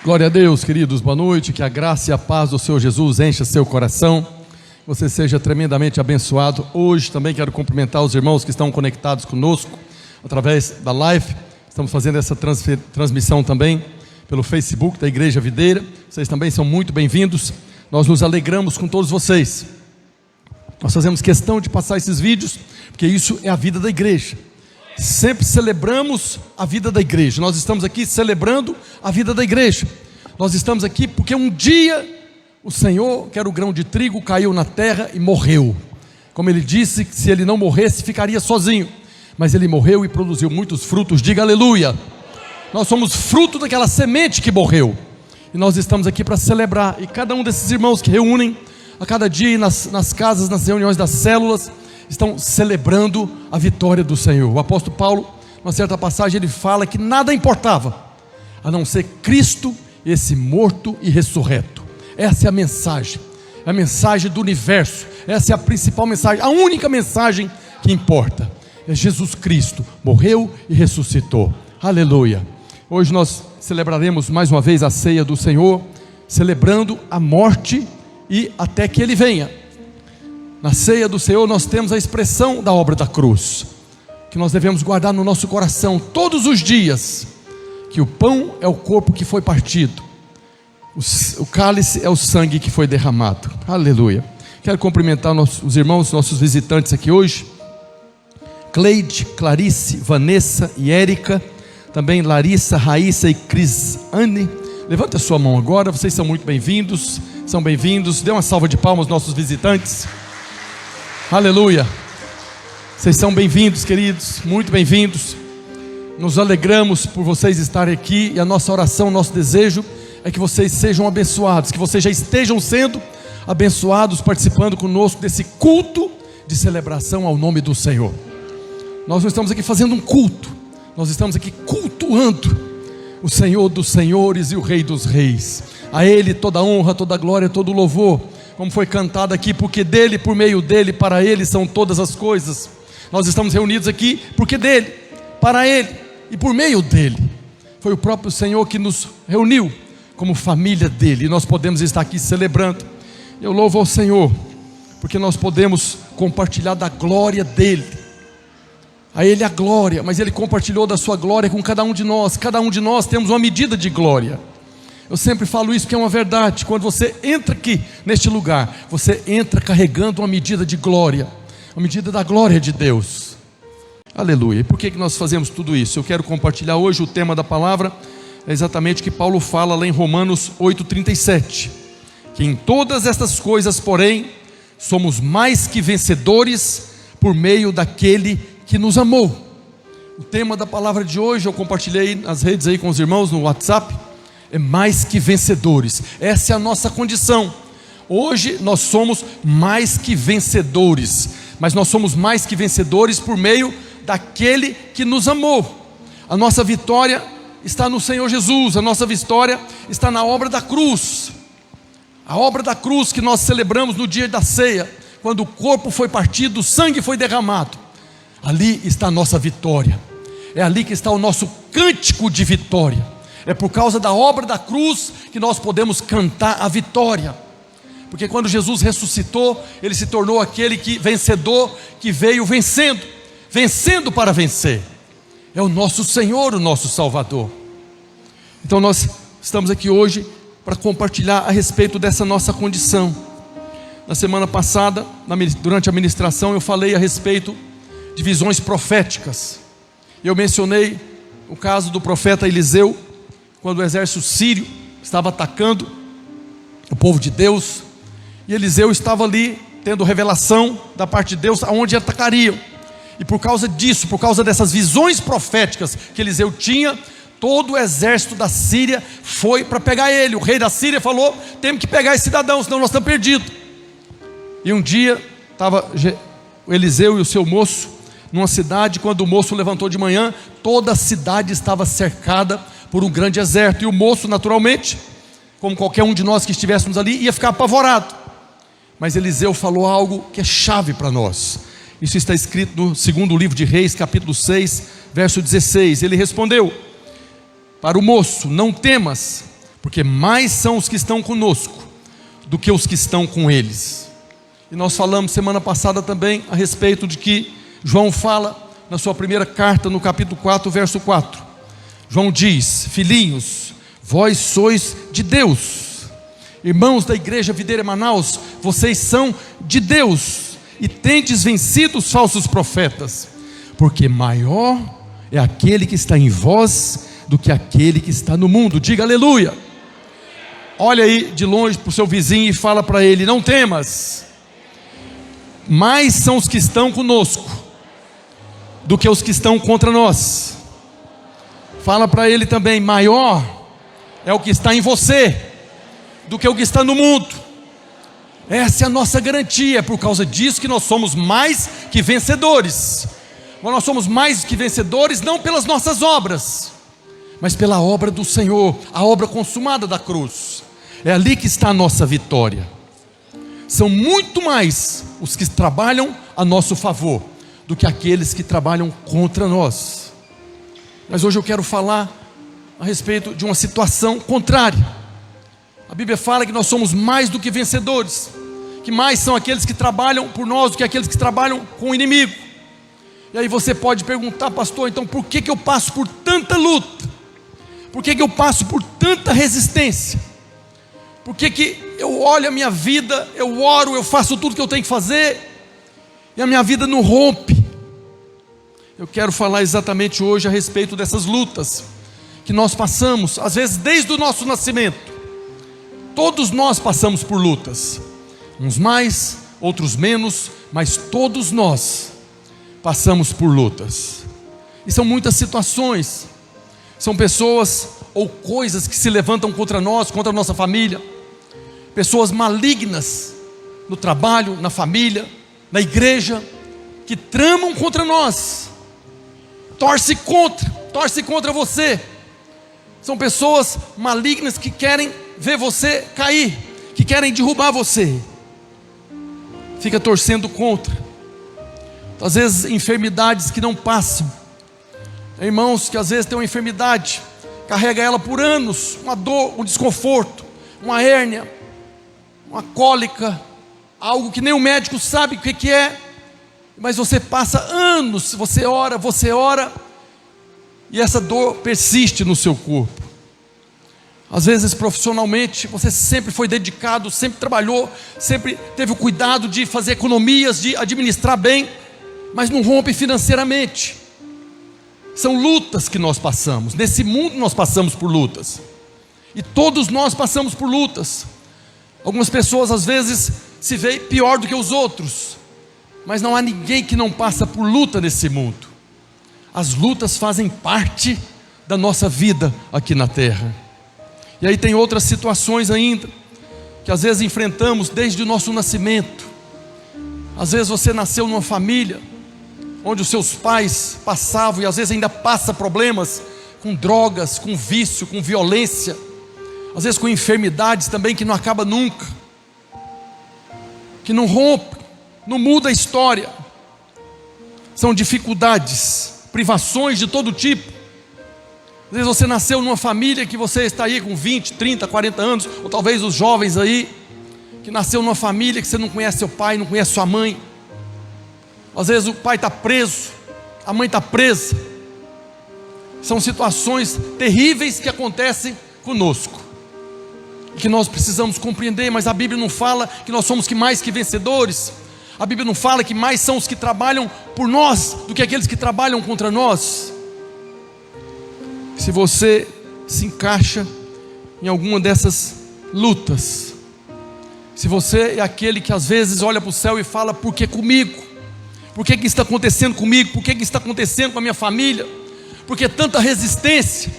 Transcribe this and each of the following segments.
Glória a Deus, queridos, boa noite. Que a graça e a paz do Senhor Jesus encha seu coração. Você seja tremendamente abençoado. Hoje também quero cumprimentar os irmãos que estão conectados conosco através da live. Estamos fazendo essa transmissão também pelo Facebook da Igreja Videira. Vocês também são muito bem-vindos. Nós nos alegramos com todos vocês. Nós fazemos questão de passar esses vídeos, porque isso é a vida da igreja. Sempre celebramos a vida da igreja. Nós estamos aqui celebrando a vida da igreja. Nós estamos aqui porque um dia o Senhor, que era o grão de trigo, caiu na terra e morreu. Como ele disse, que se ele não morresse, ficaria sozinho. Mas ele morreu e produziu muitos frutos. Diga aleluia. Nós somos fruto daquela semente que morreu. E nós estamos aqui para celebrar. E cada um desses irmãos que reúnem a cada dia nas casas, nas reuniões das células, estão celebrando a vitória do Senhor. O apóstolo Paulo, numa certa passagem, ele fala que nada importava, a não ser Cristo, esse morto e ressurreto. Essa é a mensagem do universo. Essa é a principal mensagem, a única mensagem que importa. É Jesus Cristo, morreu e ressuscitou. Aleluia. Hoje nós celebraremos mais uma vez a ceia do Senhor, celebrando a morte e até que Ele venha. Na ceia do Senhor nós temos a expressão da obra da cruz, que nós devemos guardar no nosso coração todos os dias, que o pão é o corpo que foi partido, o cálice é o sangue que foi derramado. Aleluia. Quero cumprimentar os irmãos, nossos visitantes aqui hoje: Cleide, Clarice, Vanessa e Érica, também Larissa, Raíssa e Crisane. Levanta a sua mão agora, vocês são muito bem-vindos, são bem-vindos. Dê uma salva de palmas aos nossos visitantes. Aleluia. Vocês são bem-vindos, queridos, muito bem-vindos. Nos alegramos por vocês estarem aqui, e a nossa oração, nosso desejo é que vocês sejam abençoados, que vocês já estejam sendo abençoados, participando conosco desse culto de celebração ao nome do Senhor. Nós não estamos aqui fazendo um culto, nós estamos aqui cultuando o Senhor dos senhores e o Rei dos reis. A Ele toda a honra, toda a glória, todo o louvor, como foi cantado aqui, porque dele, por meio dele, para ele são todas as coisas. Nós estamos reunidos aqui porque dele, para ele e por meio dele. Foi o próprio Senhor que nos reuniu como família dele, e nós podemos estar aqui celebrando. Eu louvo ao Senhor porque nós podemos compartilhar da glória dele. A Ele a glória, mas Ele compartilhou da sua glória com cada um de nós. Cada um de nós temos uma medida de glória. Eu sempre falo isso porque é uma verdade. Quando você entra aqui neste lugar, você entra carregando uma medida de glória, uma medida da glória de Deus. Aleluia. E por que nós fazemos tudo isso? Eu quero compartilhar hoje o tema da palavra, é exatamente o que Paulo fala lá em Romanos 8,37, que em todas estas coisas, porém, somos mais que vencedores por meio daquele que nos amou. O tema da palavra de hoje, eu compartilhei nas redes aí com os irmãos no WhatsApp, é mais que vencedores. Essa é a nossa condição. Hoje nós somos mais que vencedores, mas nós somos mais que vencedores por meio daquele que nos amou. A nossa vitória está no Senhor Jesus, a nossa vitória está na obra da cruz. A obra da cruz que nós celebramos no dia da ceia, quando o corpo foi partido, o sangue foi derramado. Ali está a nossa vitória, é ali que está o nosso cântico de vitória. É por causa da obra da cruz que nós podemos cantar a vitória, porque quando Jesus ressuscitou, Ele se tornou aquele vencedor, que veio vencendo para vencer. É o nosso Senhor, o nosso Salvador. Então nós estamos aqui hoje para compartilhar a respeito dessa nossa condição. Na semana passada, durante a ministração, eu falei a respeito de visões proféticas. Eu mencionei o caso do profeta Eliseu, quando o exército sírio estava atacando o povo de Deus, e Eliseu estava ali tendo revelação da parte de Deus aonde atacariam. E por causa disso, por causa dessas visões proféticas que Eliseu tinha, todo o exército da Síria foi para pegar ele. O rei da Síria falou: temos que pegar esse cidadão, senão nós estamos perdidos. E um dia estava o Eliseu e o seu moço numa cidade. Quando o moço levantou de manhã, toda a cidade estava cercada por um grande exército, e o moço, naturalmente, como qualquer um de nós que estivéssemos ali, ia ficar apavorado. Mas Eliseu falou algo que é chave para nós. Isso está escrito no segundo livro de Reis, capítulo 6, verso 16. Ele respondeu para o moço: não temas, porque mais são os que estão conosco do que os que estão com eles. E nós falamos semana passada também a respeito de que João fala na sua primeira carta, no capítulo 4, verso 4. João diz: filhinhos, vós sois de Deus. Irmãos da igreja Videira Manaus, vocês são de Deus e tendes vencido os falsos profetas, porque maior é aquele que está em vós do que aquele que está no mundo. Diga aleluia. Olha aí de longe para o seu vizinho e fala para ele: não temas, mais são os que estão conosco do que os que estão contra nós. Fala para ele também: maior é o que está em você do que o que está no mundo. Essa é a nossa garantia. É por causa disso que nós somos mais que vencedores. Mas nós somos mais que vencedores não pelas nossas obras, mas pela obra do Senhor, a obra consumada da cruz. É ali que está a nossa vitória. São muito mais os que trabalham a nosso favor do que aqueles que trabalham contra nós. Mas hoje eu quero falar a respeito de uma situação contrária. A Bíblia fala que nós somos mais do que vencedores, que mais são aqueles que trabalham por nós do que aqueles que trabalham com o inimigo. E aí você pode perguntar: pastor, então por que eu passo por tanta luta? Por que eu passo por tanta resistência? Por que eu olho a minha vida, eu oro, eu faço tudo que eu tenho que fazer e a minha vida não rompe? Eu quero falar exatamente hoje a respeito dessas lutas que nós passamos, às vezes desde o nosso nascimento. Todos nós passamos por lutas, uns mais, outros menos, mas todos nós passamos por lutas. E são muitas situações, são pessoas ou coisas que se levantam contra nós, contra a nossa família, pessoas malignas no trabalho, na família, na igreja, que tramam contra nós, torce contra você. São pessoas malignas que querem ver você cair, que querem derrubar você, fica torcendo contra. Às vezes enfermidades que não passam, irmãos que às vezes têm uma enfermidade, carrega ela por anos, uma dor, um desconforto, uma hérnia, uma cólica, algo que nem o médico sabe o que é, mas você passa anos, você ora, e essa dor persiste no seu corpo. Às vezes profissionalmente, você sempre foi dedicado, sempre trabalhou, sempre teve o cuidado de fazer economias, de administrar bem, mas não rompe financeiramente. São lutas que nós passamos, nesse mundo nós passamos por lutas, e todos nós passamos por lutas. Algumas pessoas às vezes se veem pior do que os outros, mas não há ninguém que não passa por luta nesse mundo. As lutas fazem parte da nossa vida aqui na terra. E aí tem outras situações ainda, que às vezes enfrentamos desde o nosso nascimento. Às vezes você nasceu numa família onde os seus pais passavam, e às vezes ainda passa problemas com drogas, com vício, com violência, às vezes com enfermidades também que não acaba nunca, que não rompe, não muda a história. São dificuldades, privações de todo tipo. Às vezes você nasceu numa família que você está aí com 20, 30, 40 anos, ou talvez os jovens aí, que nasceu numa família que você não conhece seu pai, não conhece sua mãe. Às vezes o pai está preso, a mãe está presa. São situações terríveis que acontecem conosco, e que nós precisamos compreender. Mas a Bíblia não fala que nós somos mais que vencedores. A Bíblia não fala que mais são os que trabalham por nós do que aqueles que trabalham contra nós. Se você se encaixa em alguma dessas lutas, se você é aquele que às vezes olha para o céu e fala: por que comigo? Por que está acontecendo comigo? Por que está acontecendo com a minha família? Por que tanta resistência?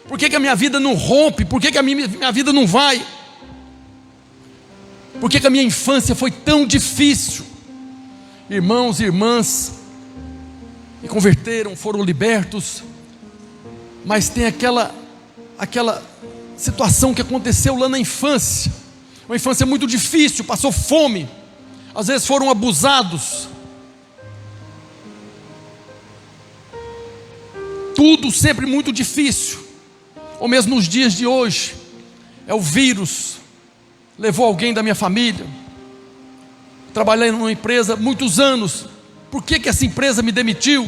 Por que a minha vida não rompe? Por que a minha vida não vai? Por que a minha infância foi tão difícil? Irmãos e irmãs que converteram, foram libertos, mas tem aquela situação que aconteceu lá na infância, uma infância muito difícil, passou fome, às vezes foram abusados, tudo sempre muito difícil. Ou mesmo nos dias de hoje, é o vírus, levou alguém da minha família. Trabalhei numa empresa muitos anos, por que essa empresa me demitiu?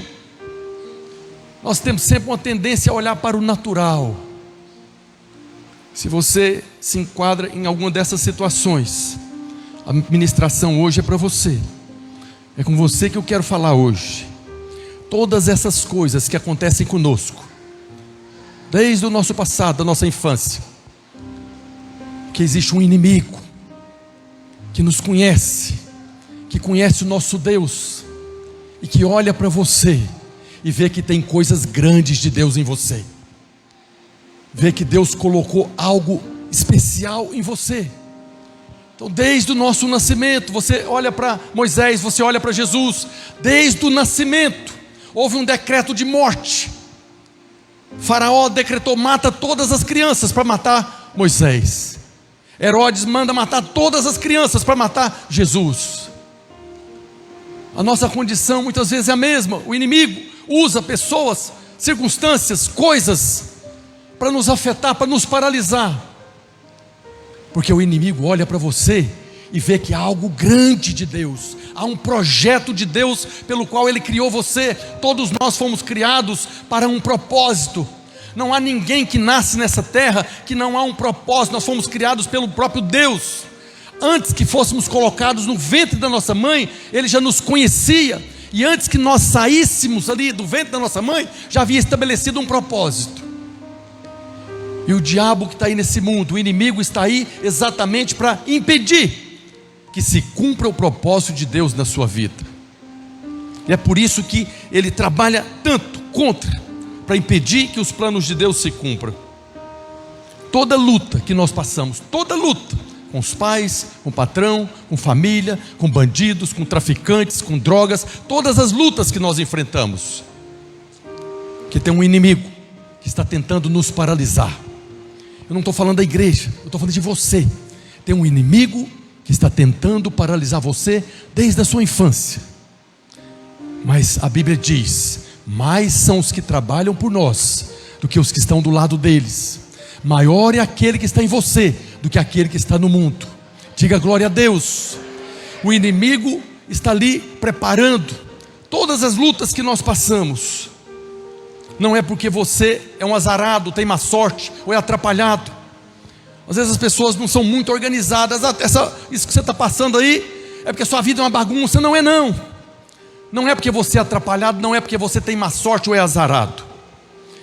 Nós temos sempre uma tendência a olhar para o natural. Se você se enquadra em alguma dessas situações, a ministração hoje é para você. É com você que eu quero falar hoje. Todas essas coisas que acontecem conosco, desde o nosso passado, da nossa infância, que existe um inimigo que nos conhece, que conhece o nosso Deus e que olha para você e vê que tem coisas grandes de Deus em você, vê que Deus colocou algo especial em você. Então, desde o nosso nascimento, você olha para Moisés, você olha para Jesus, desde o nascimento houve um decreto de morte. Faraó decretou: mata todas as crianças, para matar Moisés. Herodes manda matar todas as crianças para matar Jesus. A nossa condição muitas vezes é a mesma. O inimigo usa pessoas, circunstâncias, coisas para nos afetar, para nos paralisar, porque o inimigo olha para você e vê que há algo grande de Deus, há um projeto de Deus pelo qual Ele criou você. Todos nós fomos criados para um propósito. Não há ninguém que nasce nessa terra que não há um propósito. Nós fomos criados pelo próprio Deus. Antes que fôssemos colocados no ventre da nossa mãe, Ele já nos conhecia. E antes que nós saíssemos ali do ventre da nossa mãe, já havia estabelecido um propósito. E o diabo que está aí nesse mundo, o inimigo está aí exatamente para impedir que se cumpra o propósito de Deus na sua vida. E é por isso que ele trabalha tanto contra, para impedir que os planos de Deus se cumpram. Toda luta que nós passamos, toda luta, com os pais, com o patrão, com família, com bandidos, com traficantes, com drogas, todas as lutas que nós enfrentamos, que tem um inimigo que está tentando nos paralisar. Eu não estou falando da igreja, eu estou falando de você. Tem um inimigo que está tentando paralisar você desde a sua infância. Mas a Bíblia diz: mais são os que trabalham por nós do que os que estão do lado deles. Maior é aquele que está em você do que aquele que está no mundo. Diga glória a Deus. O inimigo está ali preparando todas as lutas que nós passamos. Não é porque você é um azarado, tem má sorte ou é atrapalhado. Às vezes as pessoas não são muito organizadas. Isso que você está passando aí é porque a sua vida é uma bagunça. Não é não. Não é porque você é atrapalhado, não é porque você tem má sorte ou é azarado.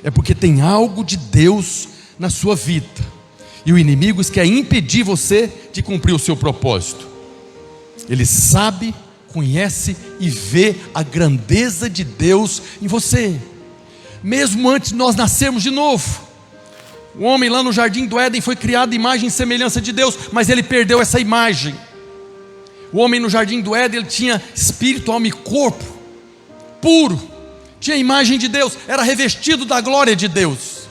É porque tem algo de Deus na sua vida. E o inimigo quer impedir você de cumprir o seu propósito. Ele sabe, conhece e vê a grandeza de Deus em você. Mesmo antes de nós nascermos de novo, o homem lá no jardim do Éden foi criado à imagem e semelhança de Deus, mas ele perdeu essa imagem. O homem no jardim do Éden, ele tinha espírito, alma e corpo puro, tinha a imagem de Deus, era revestido da glória de Deus,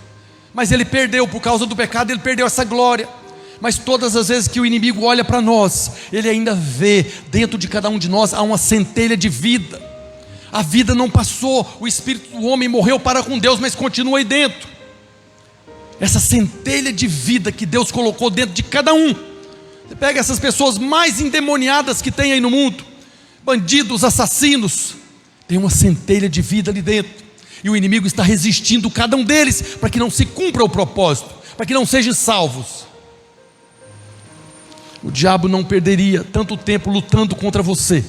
mas ele perdeu, por causa do pecado, ele perdeu essa glória. Mas todas as vezes que o inimigo olha para nós, ele ainda vê dentro de cada um de nós há uma centelha de vida. A vida não passou, o espírito do homem morreu para com Deus, mas continua aí dentro. Essa centelha de vida que Deus colocou dentro de cada um. Você pega essas pessoas mais endemoniadas que tem aí no mundo, bandidos, assassinos, tem uma centelha de vida ali dentro. E o inimigo está resistindo cada um deles, para que não se cumpra o propósito, para que não sejam salvos. O diabo não perderia tanto tempo lutando contra você,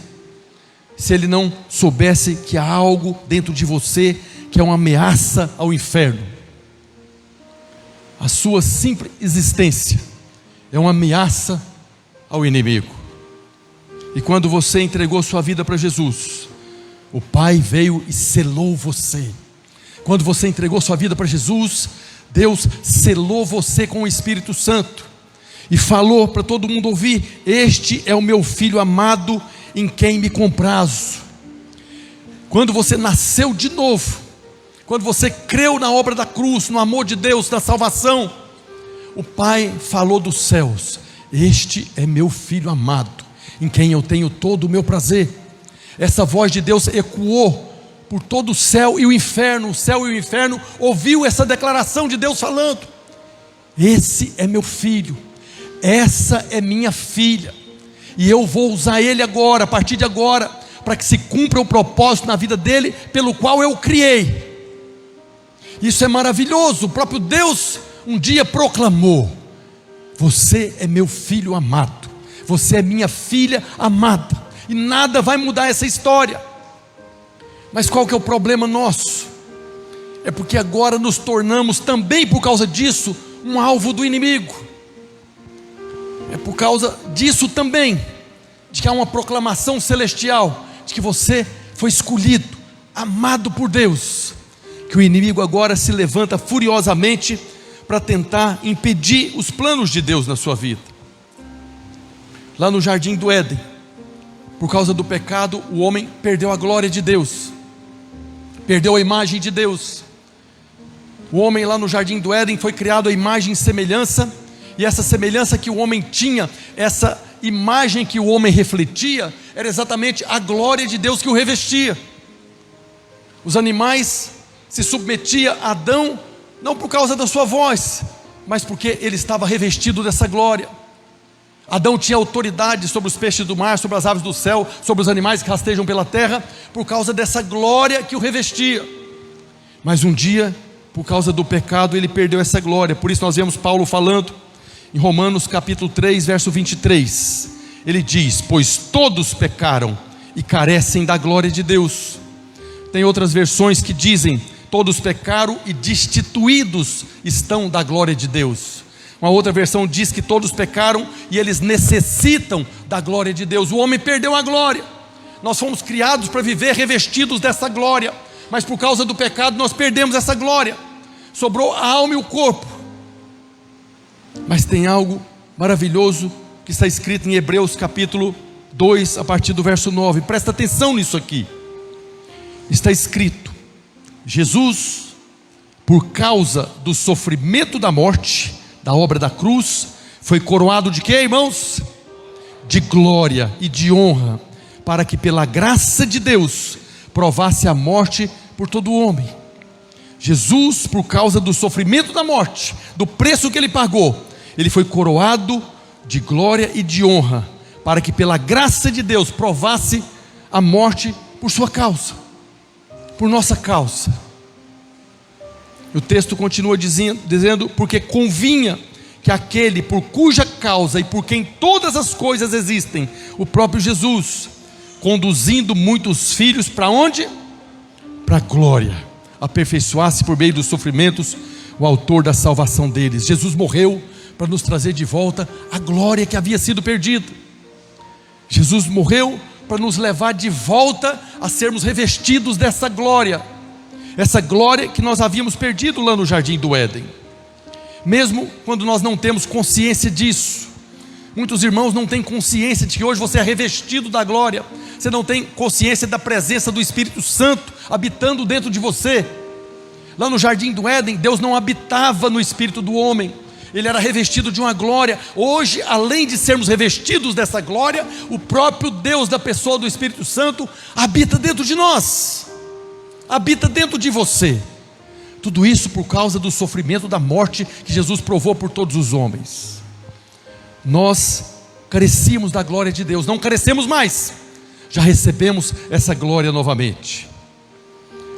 se ele não soubesse que há algo dentro de você que é uma ameaça ao inferno. A sua simples existência é uma ameaça ao inimigo. E quando você entregou sua vida para Jesus, o Pai veio e selou você. Quando você entregou sua vida para Jesus, Deus selou você com o Espírito Santo e falou para todo mundo ouvir: este é o meu filho amado, em quem me comprazo. Quando você nasceu de novo, quando você creu na obra da cruz, no amor de Deus, na salvação, o Pai falou dos céus: este é meu filho amado, em quem eu tenho todo o meu prazer. Essa voz de Deus ecoou por todo o céu e o inferno. O céu e o inferno ouviu essa declaração de Deus falando. esse é meu filho, essa é minha filha, e eu vou usar ele agora, a partir de agora, para que se cumpra o propósito na vida dele, pelo qual eu o criei. Isso é maravilhoso. O próprio Deus um dia proclamou: você é meu filho amado, você é minha filha amada, e nada vai mudar essa história. Mas qual que é o problema nosso? É porque agora nos tornamos também, por causa disso, um alvo do inimigo. É por causa disso também, de que há uma proclamação celestial, de que você foi escolhido, amado por Deus, que o inimigo agora se levanta furiosamente para tentar impedir os planos de Deus na sua vida. Lá no jardim do Éden, por causa do pecado, o homem perdeu a glória de Deus, perdeu a imagem de Deus. O homem lá no jardim do Éden foi criado à imagem e semelhança, e essa semelhança que o homem tinha, essa imagem que o homem refletia, era exatamente a glória de Deus que o revestia. Os animais se submetiam a Adão, não por causa da sua voz, mas porque ele estava revestido dessa glória. Adão tinha autoridade sobre os peixes do mar, sobre as aves do céu, sobre os animais que rastejam pela terra, por causa dessa glória que o revestia. Mas um dia, por causa do pecado, ele perdeu essa glória. Por isso nós vemos Paulo falando em Romanos capítulo 3, verso 23. Ele diz: pois todos pecaram e carecem da glória de Deus. Tem outras versões que dizem: todos pecaram e destituídos estão da glória de Deus. Uma outra versão diz que todos pecaram e eles necessitam da glória de Deus. O homem perdeu a glória. Nós fomos criados para viver revestidos dessa glória, mas por causa do pecado nós perdemos essa glória. Sobrou a alma e o corpo. Mas tem algo maravilhoso que está escrito em Hebreus capítulo 2, a partir do verso 9. Presta atenção nisso aqui. Está escrito: Jesus, por causa do sofrimento da morte, da obra da cruz, foi coroado de quê, irmãos? De glória e de honra, para que pela graça de Deus provasse a morte por todo homem. Jesus, por causa do sofrimento da morte, do preço que ele pagou, ele foi coroado de glória e de honra, para que pela graça de Deus provasse a morte por sua causa, por nossa causa. O texto continua dizendo: porque convinha que aquele por cuja causa e por quem todas as coisas existem, o próprio Jesus, conduzindo muitos filhos para onde? Para a glória, aperfeiçoasse por meio dos sofrimentos o autor da salvação deles. Jesus morreu para nos trazer de volta a glória que havia sido perdida. Jesus morreu para nos levar de volta a sermos revestidos dessa glória, essa glória que nós havíamos perdido lá no jardim do Éden. Mesmo quando nós não temos consciência disso, muitos irmãos não têm consciência de que hoje você é revestido da glória. Você não tem consciência da presença do Espírito Santo habitando dentro de você. Lá no jardim do Éden, Deus não habitava no espírito do homem, ele era revestido de uma glória. Hoje, além de sermos revestidos dessa glória, o próprio Deus da pessoa do Espírito Santo habita dentro de nós, habita dentro de você. Tudo isso por causa do sofrimento da morte que Jesus provou por todos os homens. Nós carecíamos da glória de Deus, não carecemos mais, já recebemos essa glória novamente.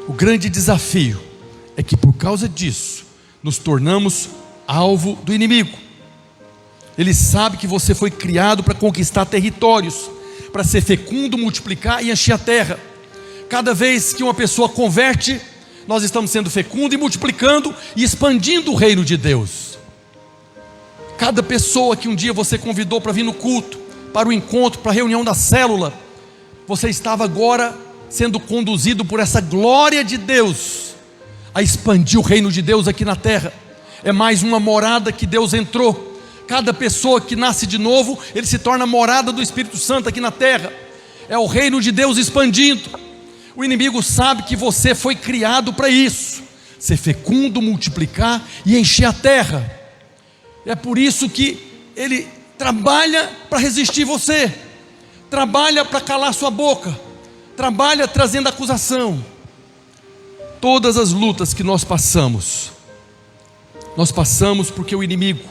O grande desafio é que por causa disso nos tornamos alvo do inimigo. Ele sabe que você foi criado para conquistar territórios, para ser fecundo, multiplicar e encher a terra. Cada vez que uma pessoa converte, nós estamos sendo fecundo e multiplicando e expandindo o reino de Deus. Cada pessoa que um dia você convidou para vir no culto, para o encontro, para a reunião da célula, você estava agora sendo conduzido por essa glória de Deus a expandir o reino de Deus aqui na terra. É mais uma morada que Deus entrou. Cada pessoa que nasce de novo, ele se torna morada do Espírito Santo aqui na terra. É o reino de Deus expandindo. O inimigo sabe que você foi criado para isso, ser fecundo, multiplicar e encher a terra. É por isso que ele trabalha para resistir você, trabalha para calar sua boca, trabalha trazendo acusação. Todas as lutas que nós passamos, nós passamos porque o inimigo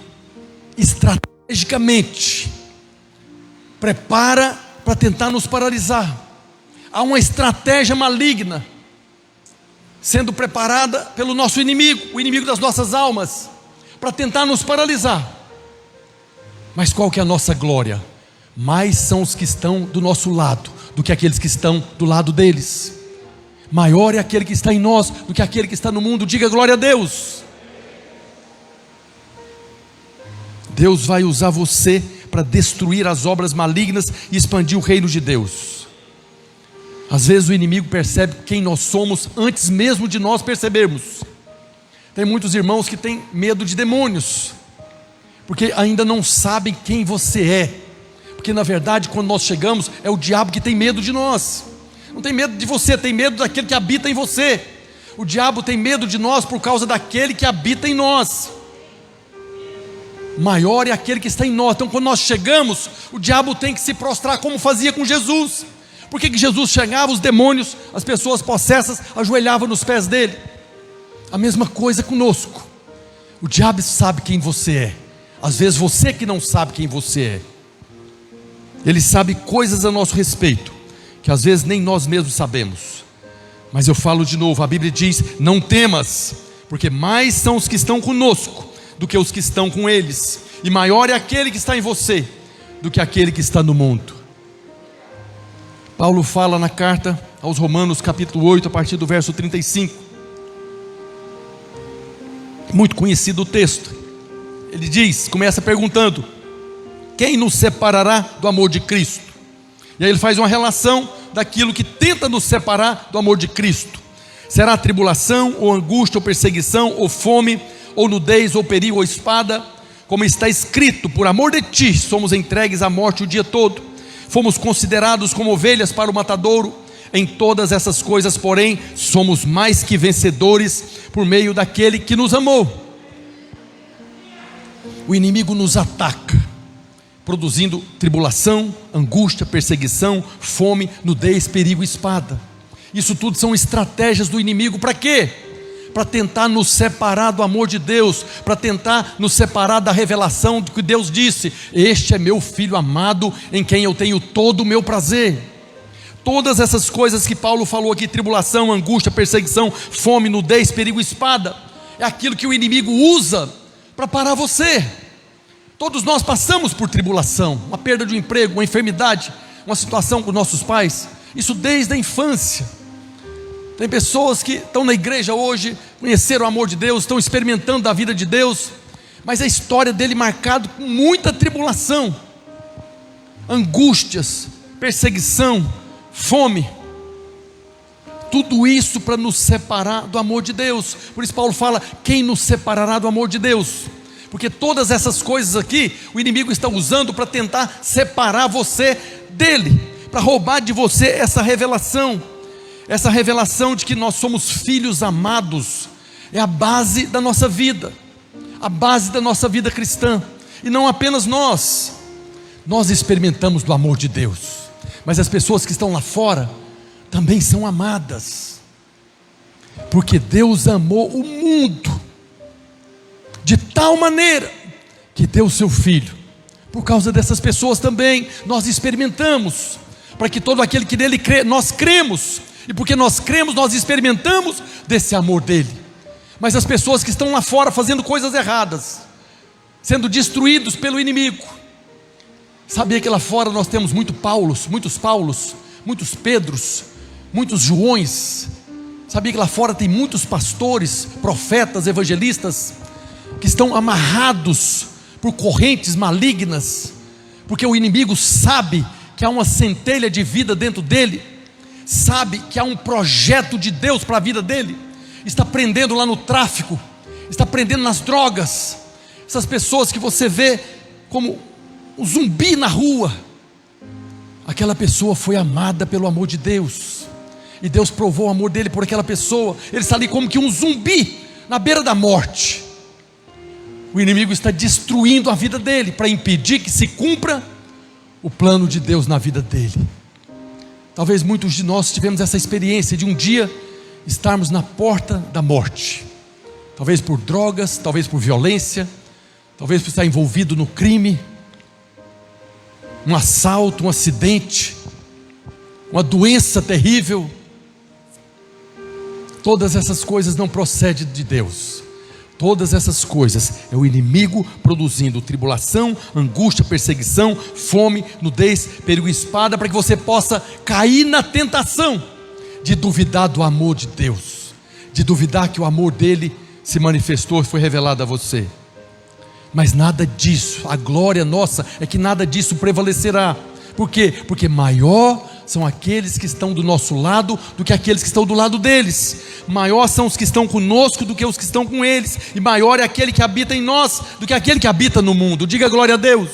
estrategicamente prepara para tentar nos paralisar. Há uma estratégia maligna sendo preparada pelo nosso inimigo, o inimigo das nossas almas, para tentar nos paralisar. Mas qual que é a nossa glória? Mais são os que estão do nosso lado do que aqueles que estão do lado deles. Maior é aquele que está em nós do que aquele que está no mundo. Diga glória a Deus. Deus vai usar você para destruir as obras malignas e expandir o reino de Deus. Às vezes o inimigo percebe quem nós somos antes mesmo de nós percebermos. Tem muitos irmãos que têm medo de demônios, porque ainda não sabem quem você é. Porque na verdade quando nós chegamos, é o diabo que tem medo de nós. Não tem medo de você, tem medo daquele que habita em você. O diabo tem medo de nós por causa daquele que habita em nós. Maior é aquele que está em nós. Então quando nós chegamos, o diabo tem que se prostrar como fazia com Jesus. Por que Jesus chegava, os demônios, as pessoas possessas ajoelhavam nos pés dele? A mesma coisa conosco. O diabo sabe quem você é. Às vezes você que não sabe quem você é. Ele sabe coisas a nosso respeito que às vezes nem nós mesmos sabemos. Mas eu falo de novo, a Bíblia diz: não temas, porque mais são os que estão conosco do que os que estão com eles, e maior é aquele que está em você do que aquele que está no mundo. Paulo fala na carta aos Romanos capítulo 8, a partir do verso 35, muito conhecido o texto. Ele diz, começa perguntando: quem nos separará do amor de Cristo? E aí ele faz uma relação daquilo que tenta nos separar do amor de Cristo. Será tribulação, ou angústia, ou perseguição, ou fome, ou nudez, ou perigo, ou espada? Como está escrito: por amor de ti somos entregues à morte o dia todo, fomos considerados como ovelhas para o matadouro. Em todas essas coisas, porém, somos mais que vencedores por meio daquele que nos amou. O inimigo nos ataca, produzindo tribulação, angústia, perseguição, fome, nudez, perigo e espada. Isso tudo são estratégias do inimigo. Para quê? Para tentar nos separar do amor de Deus, para tentar nos separar da revelação do que Deus disse: este é meu filho amado, em quem eu tenho todo o meu prazer. Todas essas coisas que Paulo falou aqui, tribulação, angústia, perseguição, fome, nudez, perigo e espada, é aquilo que o inimigo usa para parar você. Todos nós passamos por tribulação, uma perda de um emprego, uma enfermidade, uma situação com nossos pais, isso desde a infância. Tem pessoas que estão na igreja hoje, conheceram o amor de Deus, estão experimentando da vida de Deus, mas a história dele marcada com muita tribulação, angústias, perseguição, fome, tudo isso para nos separar do amor de Deus. Por isso Paulo fala: quem nos separará do amor de Deus? Porque todas essas coisas aqui, o inimigo está usando para tentar separar você dele, para roubar de você essa revelação de que nós somos filhos amados. É a base da nossa vida, a base da nossa vida cristã. E não apenas nós experimentamos do amor de Deus, mas as pessoas que estão lá fora também são amadas, porque Deus amou o mundo de tal maneira que deu o seu Filho. Por causa dessas pessoas também nós experimentamos, para que todo aquele que nele crê, nós cremos, e porque nós cremos, nós experimentamos desse amor dele. Mas as pessoas que estão lá fora fazendo coisas erradas, sendo destruídos pelo inimigo. Sabia que lá fora nós temos muitos Paulos, muitos Pedros, muitos Joões? Sabia que lá fora tem muitos pastores, profetas, evangelistas, que estão amarrados por correntes malignas, porque o inimigo sabe que há uma centelha de vida dentro dele, sabe que há um projeto de Deus para a vida dele, está prendendo lá no tráfico, está prendendo nas drogas. Essas pessoas que você vê como um zumbi na rua, aquela pessoa foi amada pelo amor de Deus, e Deus provou o amor dele por aquela pessoa. Ele está ali como que um zumbi na beira da morte. O inimigo está destruindo a vida dele, para impedir que se cumpra o plano de Deus na vida dele. Talvez muitos de nós tivemos essa experiência de um dia estarmos na porta da morte, talvez por drogas, talvez por violência, talvez por estar envolvido no crime, um assalto, um acidente, uma doença terrível. Todas essas coisas não procedem de Deus. Todas essas coisas é o inimigo produzindo tribulação, angústia, perseguição, fome, nudez, perigo e espada, para que você possa cair na tentação de duvidar do amor de Deus, de duvidar que o amor dele se manifestou e foi revelado a você. Mas nada disso, a glória nossa é que nada disso prevalecerá. Por quê? Porque maior são aqueles que estão do nosso lado do que aqueles que estão do lado deles. Maior são os que estão conosco do que os que estão com eles. E maior é aquele que habita em nós do que aquele que habita no mundo. Diga glória a Deus.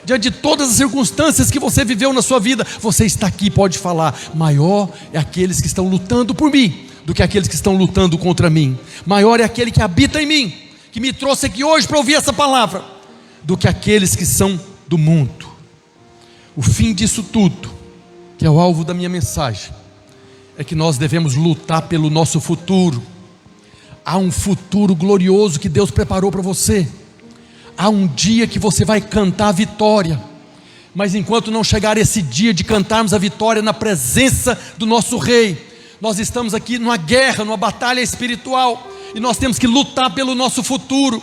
Diante de todas as circunstâncias que você viveu na sua vida, você está aqui e pode falar: maior é aqueles que estão lutando por mim do que aqueles que estão lutando contra mim. Maior é aquele que habita em mim, que me trouxe aqui hoje para ouvir essa palavra, do que aqueles que são do mundo. O fim disso tudo, que é o alvo da minha mensagem, é que nós devemos lutar pelo nosso futuro. Há um futuro glorioso que Deus preparou para você. Há um dia que você vai cantar a vitória. Mas enquanto não chegar esse dia de cantarmos a vitória na presença do nosso Rei, nós estamos aqui numa guerra, numa batalha espiritual, e nós temos que lutar pelo nosso futuro.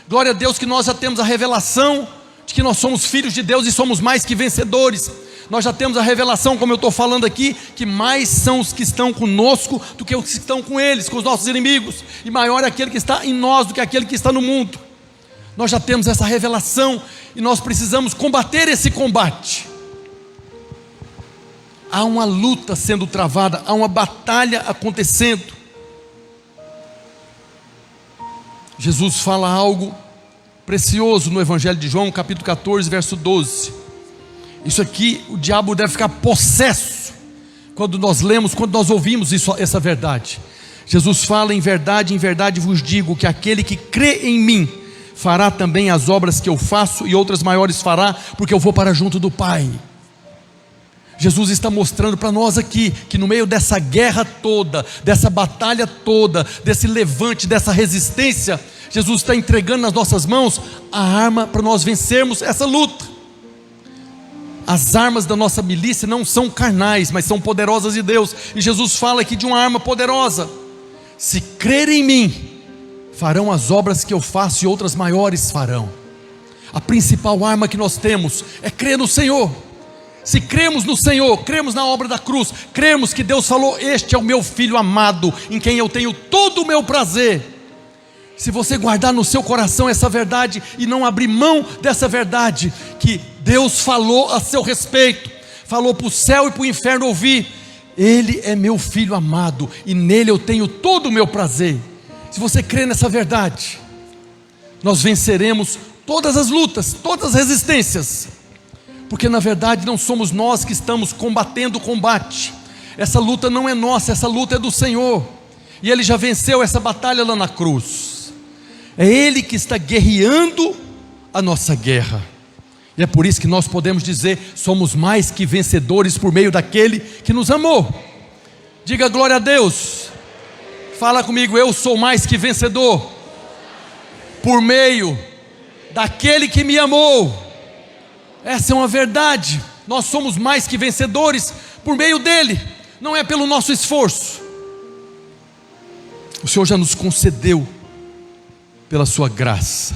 Glória a Deus que nós já temos a revelação de que nós somos filhos de Deus e somos mais que vencedores. Nós já temos a revelação, como eu estou falando aqui, que mais são os que estão conosco do que os que estão com eles, com os nossos inimigos, e maior é aquele que está em nós do que aquele que está no mundo. Nós já temos essa revelação e nós precisamos combater esse combate. Há uma luta sendo travada, há uma batalha acontecendo. Jesus fala algo precioso no Evangelho de João, capítulo 14, verso 12. Isso aqui, o diabo deve ficar possesso quando nós lemos, quando nós ouvimos essa verdade. Jesus fala: em verdade vos digo, que aquele que crê em mim fará também as obras que eu faço, e outras maiores fará, porque eu vou para junto do Pai. Jesus está mostrando para nós aqui, que no meio dessa guerra toda, dessa batalha toda, desse levante, dessa resistência, Jesus está entregando nas nossas mãos a arma para nós vencermos essa luta. As armas da nossa milícia não são carnais, mas são poderosas de Deus. E Jesus fala aqui de uma arma poderosa: se crerem em mim, farão as obras que eu faço, e outras maiores farão. A principal arma que nós temos é crer no Senhor. Se cremos no Senhor, cremos na obra da cruz, cremos que Deus falou: este é o meu Filho amado, em quem eu tenho todo o meu prazer. Se você guardar no seu coração essa verdade e não abrir mão dessa verdade que Deus falou a seu respeito, falou para o céu e para o inferno ouvir: Ele é meu Filho amado e nele eu tenho todo o meu prazer. Se você crê nessa verdade, nós venceremos todas as lutas, todas as resistências, porque na verdade não somos nós que estamos combatendo o combate. Essa luta não é nossa, essa luta é do Senhor, e Ele já venceu essa batalha lá na cruz. É Ele que está guerreando a nossa guerra, e é por isso que nós podemos dizer: somos mais que vencedores por meio daquele que nos amou. Diga glória a Deus. Fala comigo: eu sou mais que vencedor por meio daquele que me amou. Essa é uma verdade. Nós somos mais que vencedores por meio dele, não é pelo nosso esforço. O Senhor já nos concedeu pela sua graça.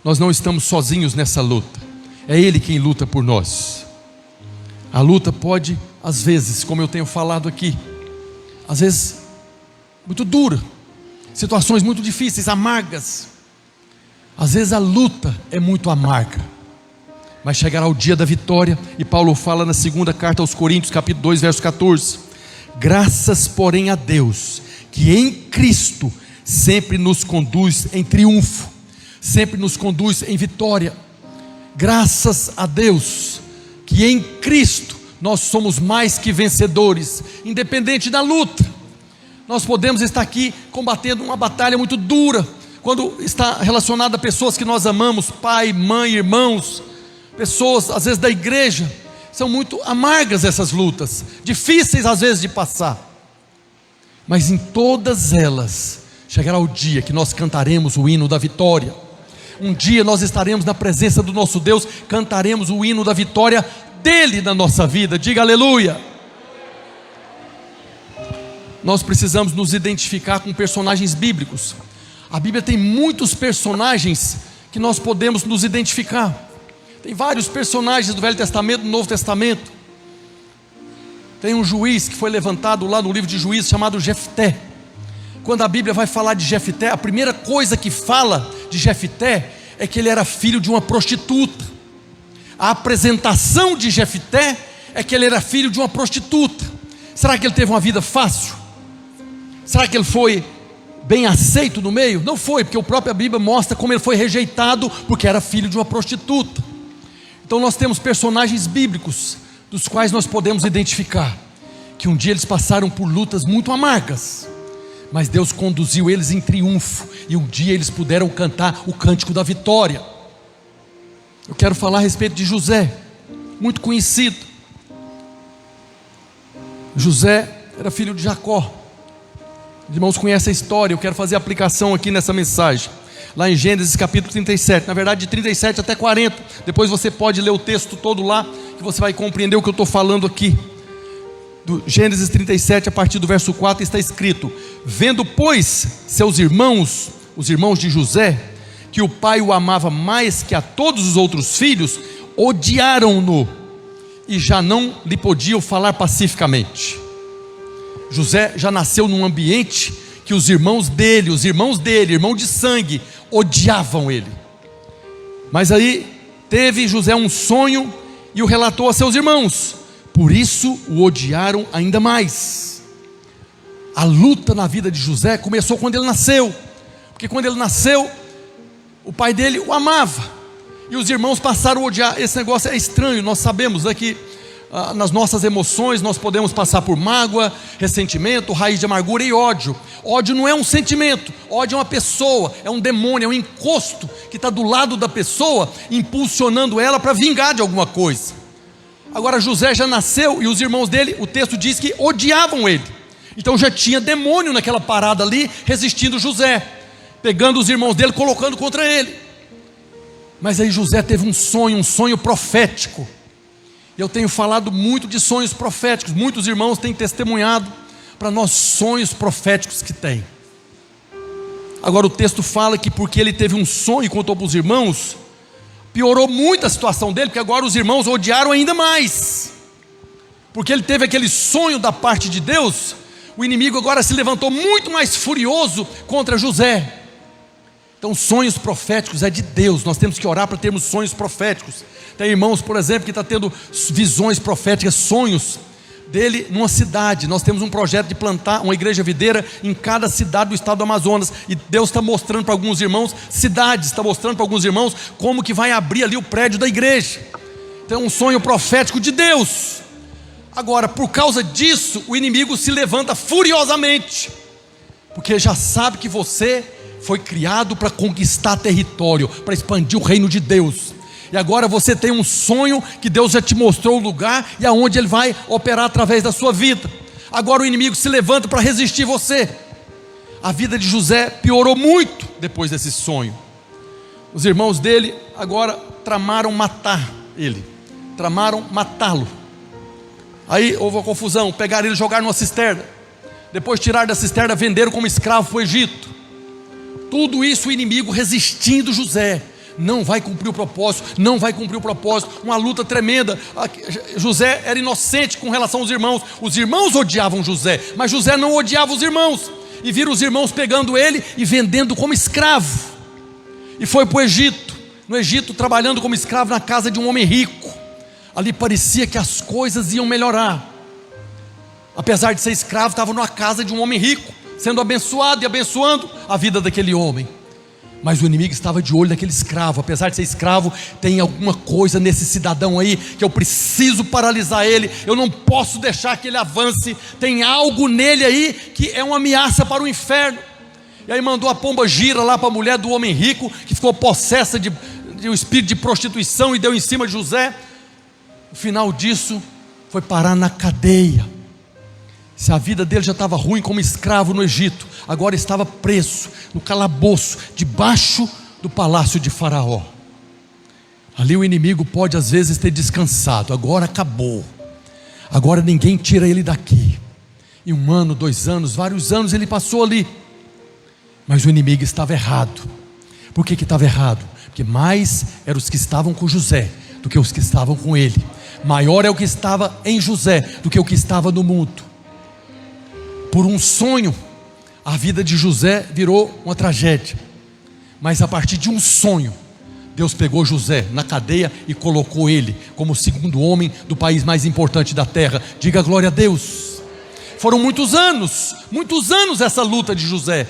Nós não estamos sozinhos nessa luta, é Ele quem luta por nós. A luta pode, às vezes, como eu tenho falado aqui, às vezes muito dura, situações muito difíceis, amargas. Às vezes a luta é muito amarga, mas chegará o dia da vitória. E Paulo fala na segunda carta aos Coríntios, capítulo 2, verso 14: graças porém a Deus, que em Cristo sempre nos conduz em triunfo, sempre nos conduz em vitória. Graças a Deus, que em Cristo nós somos mais que vencedores, independente da luta. Nós podemos estar aqui combatendo uma batalha muito dura, quando está relacionada a pessoas que nós amamos, pai, mãe, irmãos, pessoas às vezes da igreja. São muito amargas essas lutas, difíceis às vezes de passar, mas em todas elas chegará o dia que nós cantaremos o hino da vitória. Um dia nós estaremos na presença do nosso Deus, cantaremos o hino da vitória dele na nossa vida. Diga aleluia. Nós precisamos nos identificar com personagens bíblicos. A Bíblia tem muitos personagens que nós podemos nos identificar. Tem vários personagens do Velho Testamento e do Novo Testamento. Tem um juiz que foi levantado lá no livro de Juízes chamado Jefté. Quando a Bíblia vai falar de Jefté, a primeira coisa que fala de Jefté é que ele era filho de uma prostituta. A apresentação de Jefté é que ele era filho de uma prostituta. Será que ele teve uma vida fácil? Será que ele foi bem aceito no meio? Não foi, porque a própria Bíblia mostra como ele foi rejeitado porque era filho de uma prostituta. Então nós temos personagens bíblicos dos quais nós podemos identificar que um dia eles passaram por lutas muito amargas, mas Deus conduziu eles em triunfo, e um dia eles puderam cantar o cântico da vitória. Eu quero falar a respeito de José, muito conhecido. José era filho de Jacó. Os irmãos conhecem a história. Eu quero fazer a aplicação aqui nessa mensagem, lá em Gênesis capítulo 37, na verdade de 37 até 40, depois você pode ler o texto todo lá, que você vai compreender o que eu estou falando aqui. Do Gênesis 37, a partir do verso 4, está escrito: vendo pois seus irmãos, os irmãos de José, que o pai o amava mais que a todos os outros filhos, odiaram-no, e já não lhe podiam falar pacificamente. José já nasceu num ambiente que os irmãos dele, irmão de sangue, odiavam ele. Mas aí teve José um sonho e o relatou a seus irmãos, por isso o odiaram ainda mais. A luta na vida de José começou quando ele nasceu, porque quando ele nasceu, o pai dele o amava, e os irmãos passaram a odiar. Esse negócio é estranho, nós sabemos que nas nossas emoções nós podemos passar por mágoa, ressentimento, raiz de amargura e ódio. Ódio não é um sentimento, ódio é uma pessoa, é um demônio, é um encosto que está do lado da pessoa, impulsionando ela para vingar de alguma coisa. Agora José já nasceu, e os irmãos dele, o texto diz que odiavam ele. Então já tinha demônio naquela parada ali, resistindo José, pegando os irmãos dele, colocando contra ele. Mas aí José teve um sonho profético. Eu tenho falado muito de sonhos proféticos, muitos irmãos têm testemunhado para nós sonhos proféticos que tem. Agora o texto fala que porque ele teve um sonho e contou para os irmãos, piorou muito a situação dele, porque agora os irmãos odiaram ainda mais. Porque ele teve aquele sonho da parte de Deus, o inimigo agora se levantou muito mais furioso contra José. Então sonhos proféticos é de Deus, nós temos que orar para termos sonhos proféticos. Tem irmãos, por exemplo, que está tendo visões proféticas, sonhos dele numa cidade. Nós temos um projeto de plantar uma igreja videira em cada cidade do estado do Amazonas, e Deus está mostrando para alguns irmãos cidades, está mostrando para alguns irmãos como que vai abrir ali o prédio da igreja. Então é um sonho profético de Deus. Agora, por causa disso, o inimigo se levanta furiosamente, porque já sabe que você foi criado para conquistar território, para expandir o reino de Deus. E agora você tem um sonho que Deus já te mostrou o lugar e aonde Ele vai operar através da sua vida. Agora o inimigo se levanta para resistir você. A vida de José piorou muito depois desse sonho. Os irmãos dele agora tramaram matar ele, tramaram matá-lo. Aí houve uma confusão, pegaram ele e jogaram numa cisterna. Depois tiraram da cisterna, venderam como escravo para o Egito. Tudo isso o inimigo resistindo José. Não vai cumprir o propósito, não vai cumprir o propósito. Uma luta tremenda. José era inocente com relação aos irmãos. Os irmãos odiavam José, mas José não odiava os irmãos. E viram os irmãos pegando ele e vendendo como escravo. E foi para o Egito. No Egito, trabalhando como escravo na casa de um homem rico. Ali parecia que as coisas iam melhorar. Apesar de ser escravo, estava na casa de um homem rico, sendo abençoado e abençoando a vida daquele homem. Mas o inimigo estava de olho naquele escravo. Apesar de ser escravo, tem alguma coisa nesse cidadão aí que eu preciso paralisar ele. Eu não posso deixar que ele avance. Tem algo nele aí que é uma ameaça para o inferno. E aí mandou a pomba gira lá para a mulher do homem rico, que ficou possessa de um espírito de prostituição, e deu em cima de José. O final disso foi parar na cadeia. Se a vida dele já estava ruim como escravo no Egito, agora estava preso no calabouço, debaixo do palácio de Faraó. Ali o inimigo pode às vezes ter descansado. Agora acabou, agora ninguém tira ele daqui. E 1 ano, 2 anos, vários anos ele passou ali. Mas o inimigo estava errado. Por que estava errado? Porque mais eram os que estavam com José do que os que estavam com ele. Maior é o que estava em José do que o que estava no mundo. Por um sonho, a vida de José virou uma tragédia. Mas a partir de um sonho, Deus pegou José na cadeia e colocou ele como o 2º homem do país mais importante da terra. Diga glória a Deus. Foram muitos anos essa luta de José.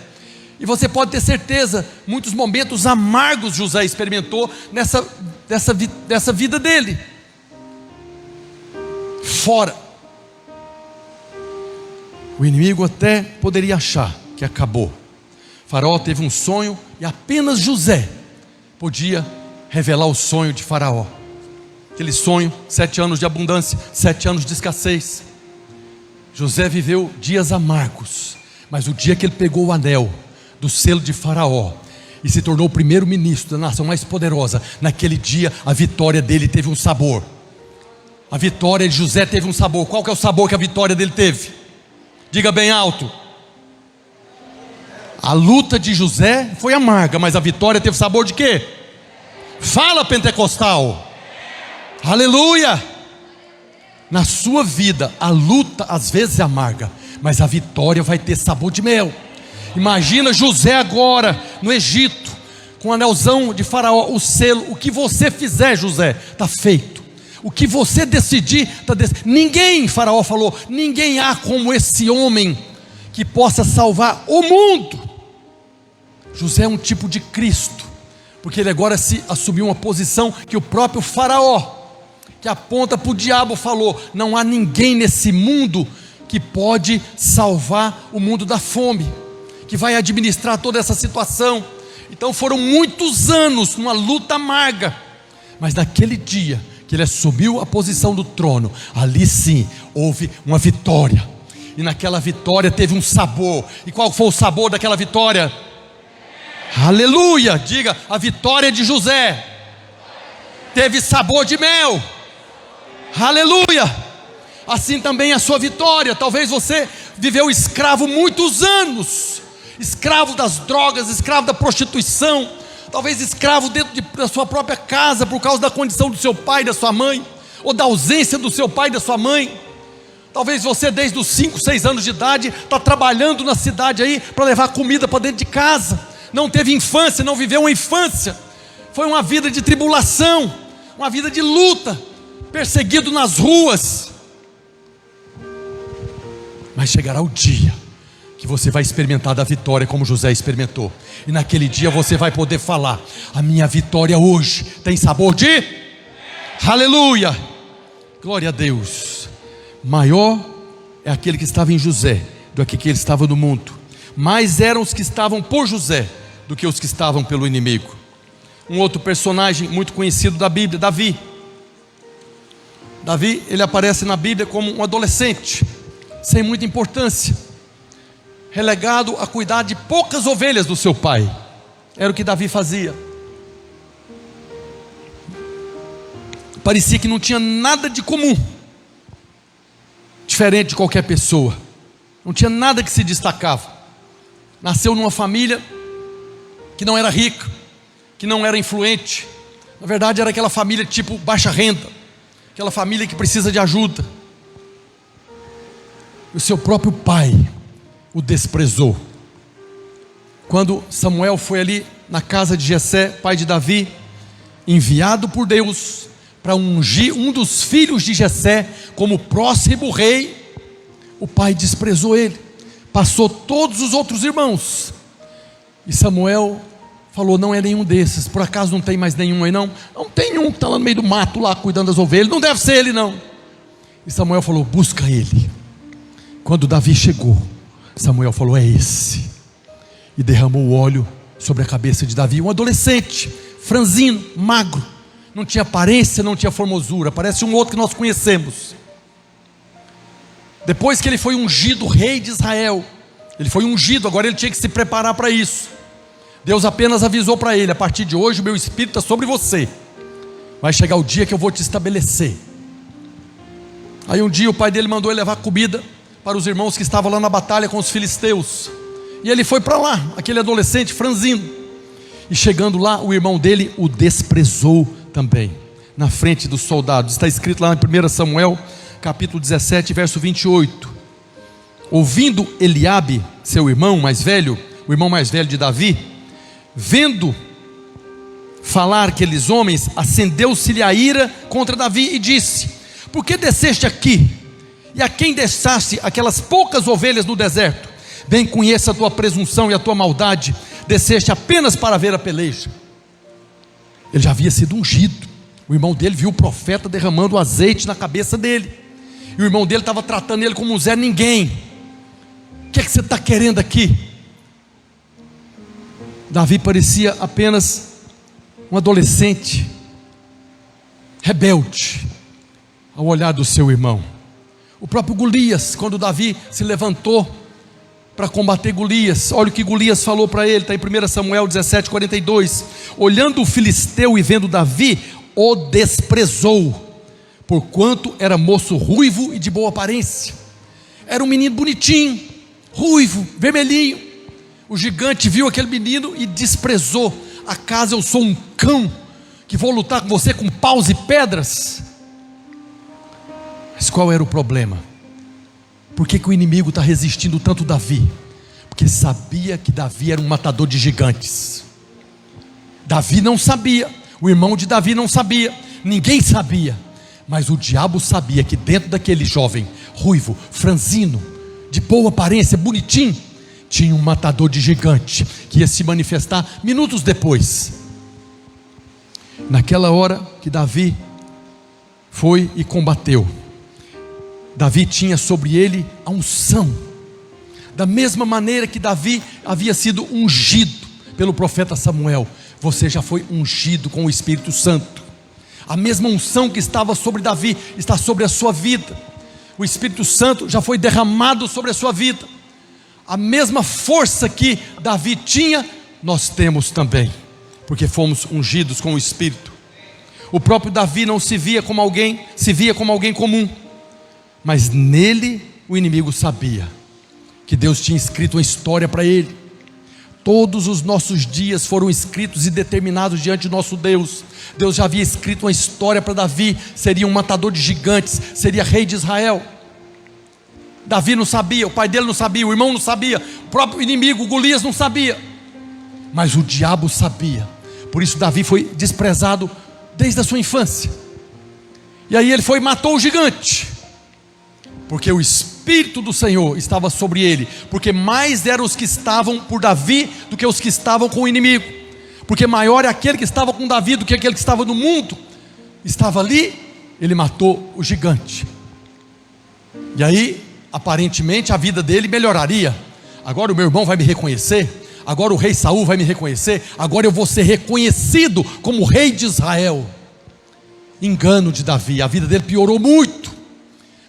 E você pode ter certeza, muitos momentos amargos José experimentou nessa vida dele. Fora. O inimigo até poderia achar que acabou. Faraó teve um sonho e apenas José podia revelar o sonho de Faraó. Aquele sonho, 7 anos de abundância, 7 anos de escassez. José viveu dias amargos, mas o dia que ele pegou o anel do selo de Faraó e se tornou o primeiro-ministro da nação mais poderosa, naquele dia a vitória dele teve um sabor. A vitória de José teve um sabor. Qual que é o sabor que a vitória dele teve? Diga bem alto. A luta de José foi amarga, mas a vitória teve sabor de quê? Fala, pentecostal. Aleluia. Na sua vida a luta às vezes é amarga, mas a vitória vai ter sabor de mel. Imagina José agora no Egito, com o anelzão de Faraó, o selo. O que você fizer, José, está feito. O que você decidir, está decidido. Ninguém, Faraó falou, ninguém há como esse homem que possa salvar o mundo. José é um tipo de Cristo, porque ele agora se assumiu uma posição que o próprio Faraó, que aponta para o diabo, falou: não há ninguém nesse mundo que pode salvar o mundo da fome, que vai administrar toda essa situação. Então foram muitos anos numa luta amarga, mas naquele dia que ele assumiu a posição do trono, ali sim houve uma vitória, e naquela vitória teve um sabor. E qual foi o sabor daquela vitória? Aleluia, diga, a vitória de José teve sabor de mel. Aleluia. Assim também a sua vitória. Talvez você viveu escravo muitos anos, escravo das drogas, escravo da prostituição, talvez escravo dentro da sua própria casa, por causa da condição do seu pai e da sua mãe, ou da ausência do seu pai e da sua mãe. Talvez você desde os 5, 6 anos de idade está trabalhando na cidade aí para levar comida para dentro de casa. Não teve infância, não viveu uma infância. Foi uma vida de tribulação, uma vida de luta, perseguido nas ruas. Mas chegará o dia que você vai experimentar da vitória como José experimentou. E naquele dia você vai poder falar: a minha vitória hoje tem sabor de... Aleluia, glória a Deus. Maior é aquele que estava em José do que aquele que estava no mundo. Mais eram os que estavam por José do que os que estavam pelo inimigo. Um outro personagem muito conhecido da Bíblia, Davi. Davi, ele aparece na Bíblia como um adolescente, sem muita importância, relegado a cuidar de poucas ovelhas do seu pai. Era o que Davi fazia. Parecia que não tinha nada de comum, diferente de qualquer pessoa. Não tinha nada que se destacava. Nasceu numa família que não era rica, que não era influente. Na verdade era aquela família tipo baixa renda, aquela família que precisa de ajuda. O seu próprio pai o desprezou. Quando Samuel foi ali na casa de Jessé, pai de Davi, enviado por Deus para ungir um dos filhos de Jessé como próximo rei, o pai desprezou ele, passou todos os outros irmãos. E Samuel falou: não é nenhum desses. Por acaso não tem mais nenhum aí não? Não tem um que está lá no meio do mato lá cuidando das ovelhas, não deve ser ele não. E Samuel falou: busca ele. Quando Davi chegou, Samuel falou: é esse. E derramou o óleo sobre a cabeça de Davi. Um adolescente, franzino, magro, não tinha aparência, não tinha formosura, parece um outro que nós conhecemos. Depois que ele foi ungido rei de Israel, ele foi ungido, agora ele tinha que se preparar para isso. Deus apenas avisou para ele: a partir de hoje o meu espírito está sobre você, vai chegar o dia que eu vou te estabelecer. Aí um dia o pai dele mandou ele levar comida para os irmãos que estavam lá na batalha com os filisteus, e ele foi para lá, aquele adolescente franzino, e chegando lá, o irmão dele o desprezou também, na frente dos soldados. Está escrito lá em 1 Samuel capítulo 17, verso 28. Ouvindo Eliabe, seu irmão mais velho, o irmão mais velho de Davi, vendo falar aqueles homens, acendeu-se-lhe a ira contra Davi e disse: por que desceste aqui? E a quem deixaste aquelas poucas ovelhas no deserto? Bem conheça a tua presunção e a tua maldade, desceste apenas para ver a peleja. Ele já havia sido ungido. O irmão dele viu o profeta derramando azeite na cabeça dele, e o irmão dele estava tratando ele como um Zé Ninguém. O que é que você está querendo aqui? Davi parecia apenas um adolescente rebelde ao olhar do seu irmão. O próprio Golias, quando Davi se levantou para combater Golias, olha o que Golias falou para ele, está em 1 Samuel 17, 42. Olhando o filisteu e vendo Davi, o desprezou, porquanto era moço ruivo e de boa aparência. Era um menino bonitinho, ruivo, vermelhinho. O gigante viu aquele menino e desprezou. Acaso eu sou um cão que vou lutar com você com paus e pedras? Mas qual era o problema? Por que o inimigo está resistindo tanto Davi? Porque sabia que Davi era um matador de gigantes. Davi não sabia, o irmão de Davi não sabia, ninguém sabia, mas o diabo sabia que dentro daquele jovem ruivo, franzino, de boa aparência, bonitinho, tinha um matador de gigante que ia se manifestar minutos depois. Naquela hora que Davi foi e combateu, Davi tinha sobre ele a unção, da mesma maneira que Davi havia sido ungido pelo profeta Samuel. Você já foi ungido com o Espírito Santo. A mesma unção que estava sobre Davi está sobre a sua vida. O Espírito Santo já foi derramado sobre a sua vida. A mesma força que Davi tinha, nós temos também, porque fomos ungidos com o Espírito. O próprio Davi não se via como alguém, se via como alguém comum, mas nele o inimigo sabia que Deus tinha escrito uma história para ele. Todos os nossos dias foram escritos e determinados diante do nosso Deus. Deus já havia escrito uma história para Davi. Seria um matador de gigantes, seria rei de Israel. Davi não sabia, o pai dele não sabia, o irmão não sabia, o próprio inimigo, Golias, não sabia, mas o diabo sabia. Por isso Davi foi desprezado desde a sua infância. E aí ele foi e matou o gigante, porque o Espírito do Senhor estava sobre ele, porque mais eram os que estavam por Davi do que os que estavam com o inimigo, porque maior é aquele que estava com Davi do que aquele que estava no mundo. Estava ali, ele matou o gigante. E aí aparentemente a vida dele melhoraria. Agora o meu irmão vai me reconhecer, agora o rei Saul vai me reconhecer, agora eu vou ser reconhecido como rei de Israel. Engano de Davi, a vida dele piorou muito,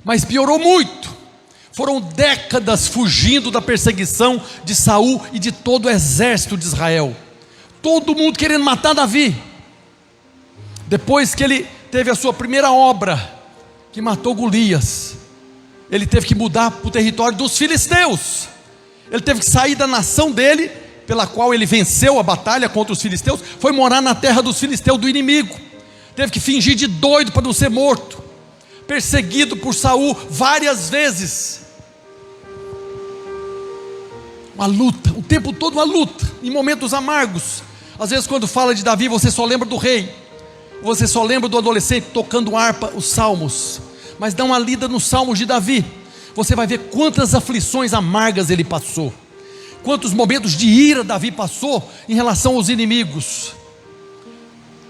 mas piorou muito. Foram décadas fugindo da perseguição de Saul e de todo o exército de Israel, todo mundo querendo matar Davi. Depois que ele teve a sua primeira obra, que matou Golias, ele teve que mudar para o território dos filisteus. Ele teve que sair da nação dele, pela qual ele venceu a batalha contra os filisteus, foi morar na terra dos filisteus, do inimigo. Teve que fingir de doido para não ser morto, perseguido por Saul várias vezes. Uma luta, o tempo todo uma luta, em momentos amargos. Às vezes quando fala de Davi, você só lembra do rei, você só lembra do adolescente tocando harpa, os salmos. Mas dá uma lida nos salmos de Davi, você vai ver quantas aflições amargas ele passou, quantos momentos de ira Davi passou em relação aos inimigos.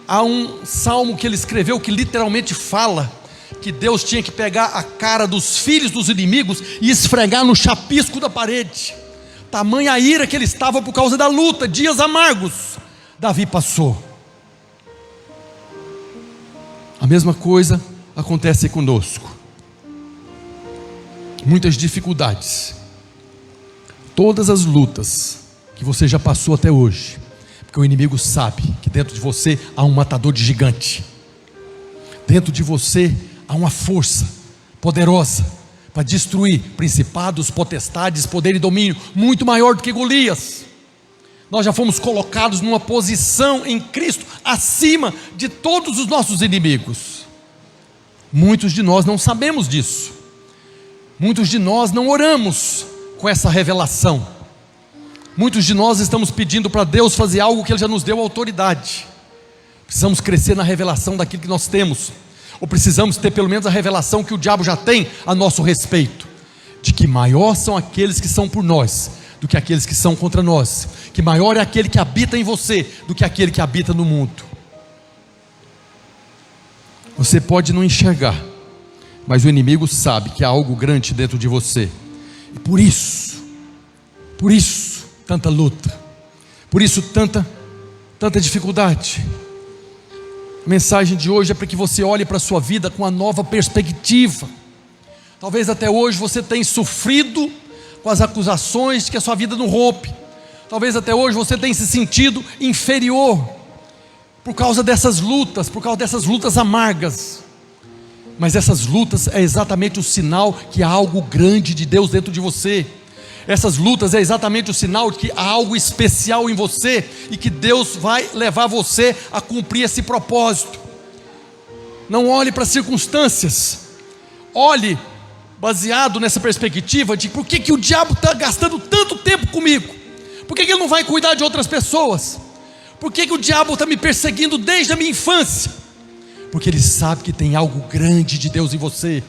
Há um salmo que ele escreveu que literalmente fala que Deus tinha que pegar a cara dos filhos dos inimigos e esfregar no chapisco da parede. Tamanha ira que ele estava por causa da luta, dias amargos Davi passou. A mesma coisa acontece conosco. muitas dificuldades, todas as lutas que você já passou até hoje, porque o inimigo sabe que dentro de você há um matador de gigante, dentro de você há uma força poderosa para destruir principados, potestades, poder e domínio muito maior do que Golias. Nós já fomos colocados numa posição em Cristo acima de todos os nossos inimigos. Muitos de nós não sabemos disso. Muitos de nós não oramos com essa revelação. Muitos de nós estamos pedindo para Deus fazer algo que Ele já nos deu autoridade. Precisamos crescer na revelação daquilo que nós temos, ou precisamos ter pelo menos a revelação que o diabo já tem a nosso respeito, de que maior são aqueles que são por nós do que aqueles que são contra nós, que maior é aquele que habita em você do que aquele que habita no mundo. Você pode não enxergar, mas o inimigo sabe que há algo grande dentro de você, e por isso, tanta luta, por isso tanta dificuldade. A mensagem de hoje é para que você olhe para a sua vida com uma nova perspectiva. Talvez até hoje você tenha sofrido com as acusações de que a sua vida não rompe. Talvez até hoje você tenha se sentido inferior por causa dessas lutas amargas. Mas essas lutas é exatamente o sinal que há algo grande de Deus dentro de você. Essas lutas é exatamente o sinal de que há algo especial em você e que Deus vai levar você a cumprir esse propósito. Não olhe para as circunstâncias, olhe baseado nessa perspectiva de por que o diabo está gastando tanto tempo comigo, por que ele não vai cuidar de outras pessoas, por que o diabo está me perseguindo desde a minha infância? Porque ele sabe que tem algo grande de Deus em você.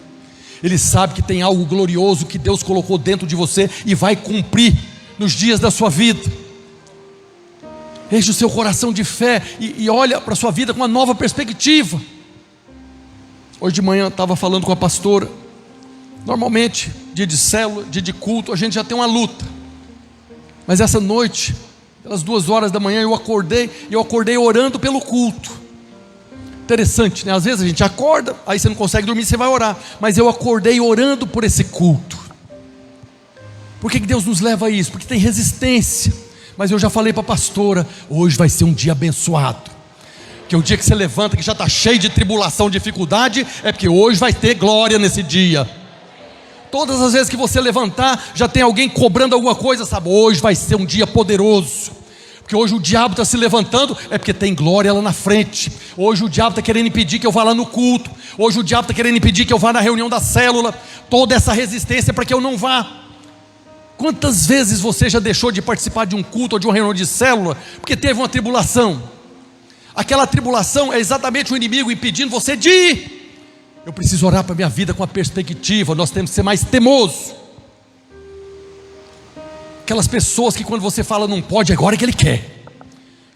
Ele sabe que tem algo glorioso que Deus colocou dentro de você e vai cumprir nos dias da sua vida. Enche o seu coração de fé e olha para a sua vida com uma nova perspectiva. Hoje de manhã eu estava falando com a pastora. Normalmente, dia de célula, dia de culto, a gente já tem uma luta. Mas essa noite, pelas 2 horas da manhã, eu acordei orando pelo culto. Interessante, né? Às vezes a gente acorda, aí você não consegue dormir, você vai orar. Mas eu acordei orando por esse culto. Por que Deus nos leva a isso? Porque tem resistência. Mas eu já falei para a pastora, hoje vai ser um dia abençoado. Que o dia que você levanta, que já está cheio de tribulação, dificuldade, é porque hoje vai ter glória nesse dia. Todas as vezes que você levantar, já tem alguém cobrando alguma coisa, sabe? Hoje vai ser um dia poderoso. Porque hoje o diabo está se levantando, é porque tem glória lá na frente. Hoje o diabo está querendo impedir que eu vá lá no culto. Hoje o diabo está querendo impedir que eu vá na reunião da célula. Toda essa resistência é para que eu não vá. Quantas vezes você já deixou de participar de um culto ou de uma reunião de célula porque teve uma tribulação? Aquela tribulação é exatamente o inimigo impedindo você de ir. Eu preciso orar para a minha vida com a perspectiva. Nós temos que ser mais teimosos. Aquelas pessoas que quando você fala não pode, agora é que ele quer.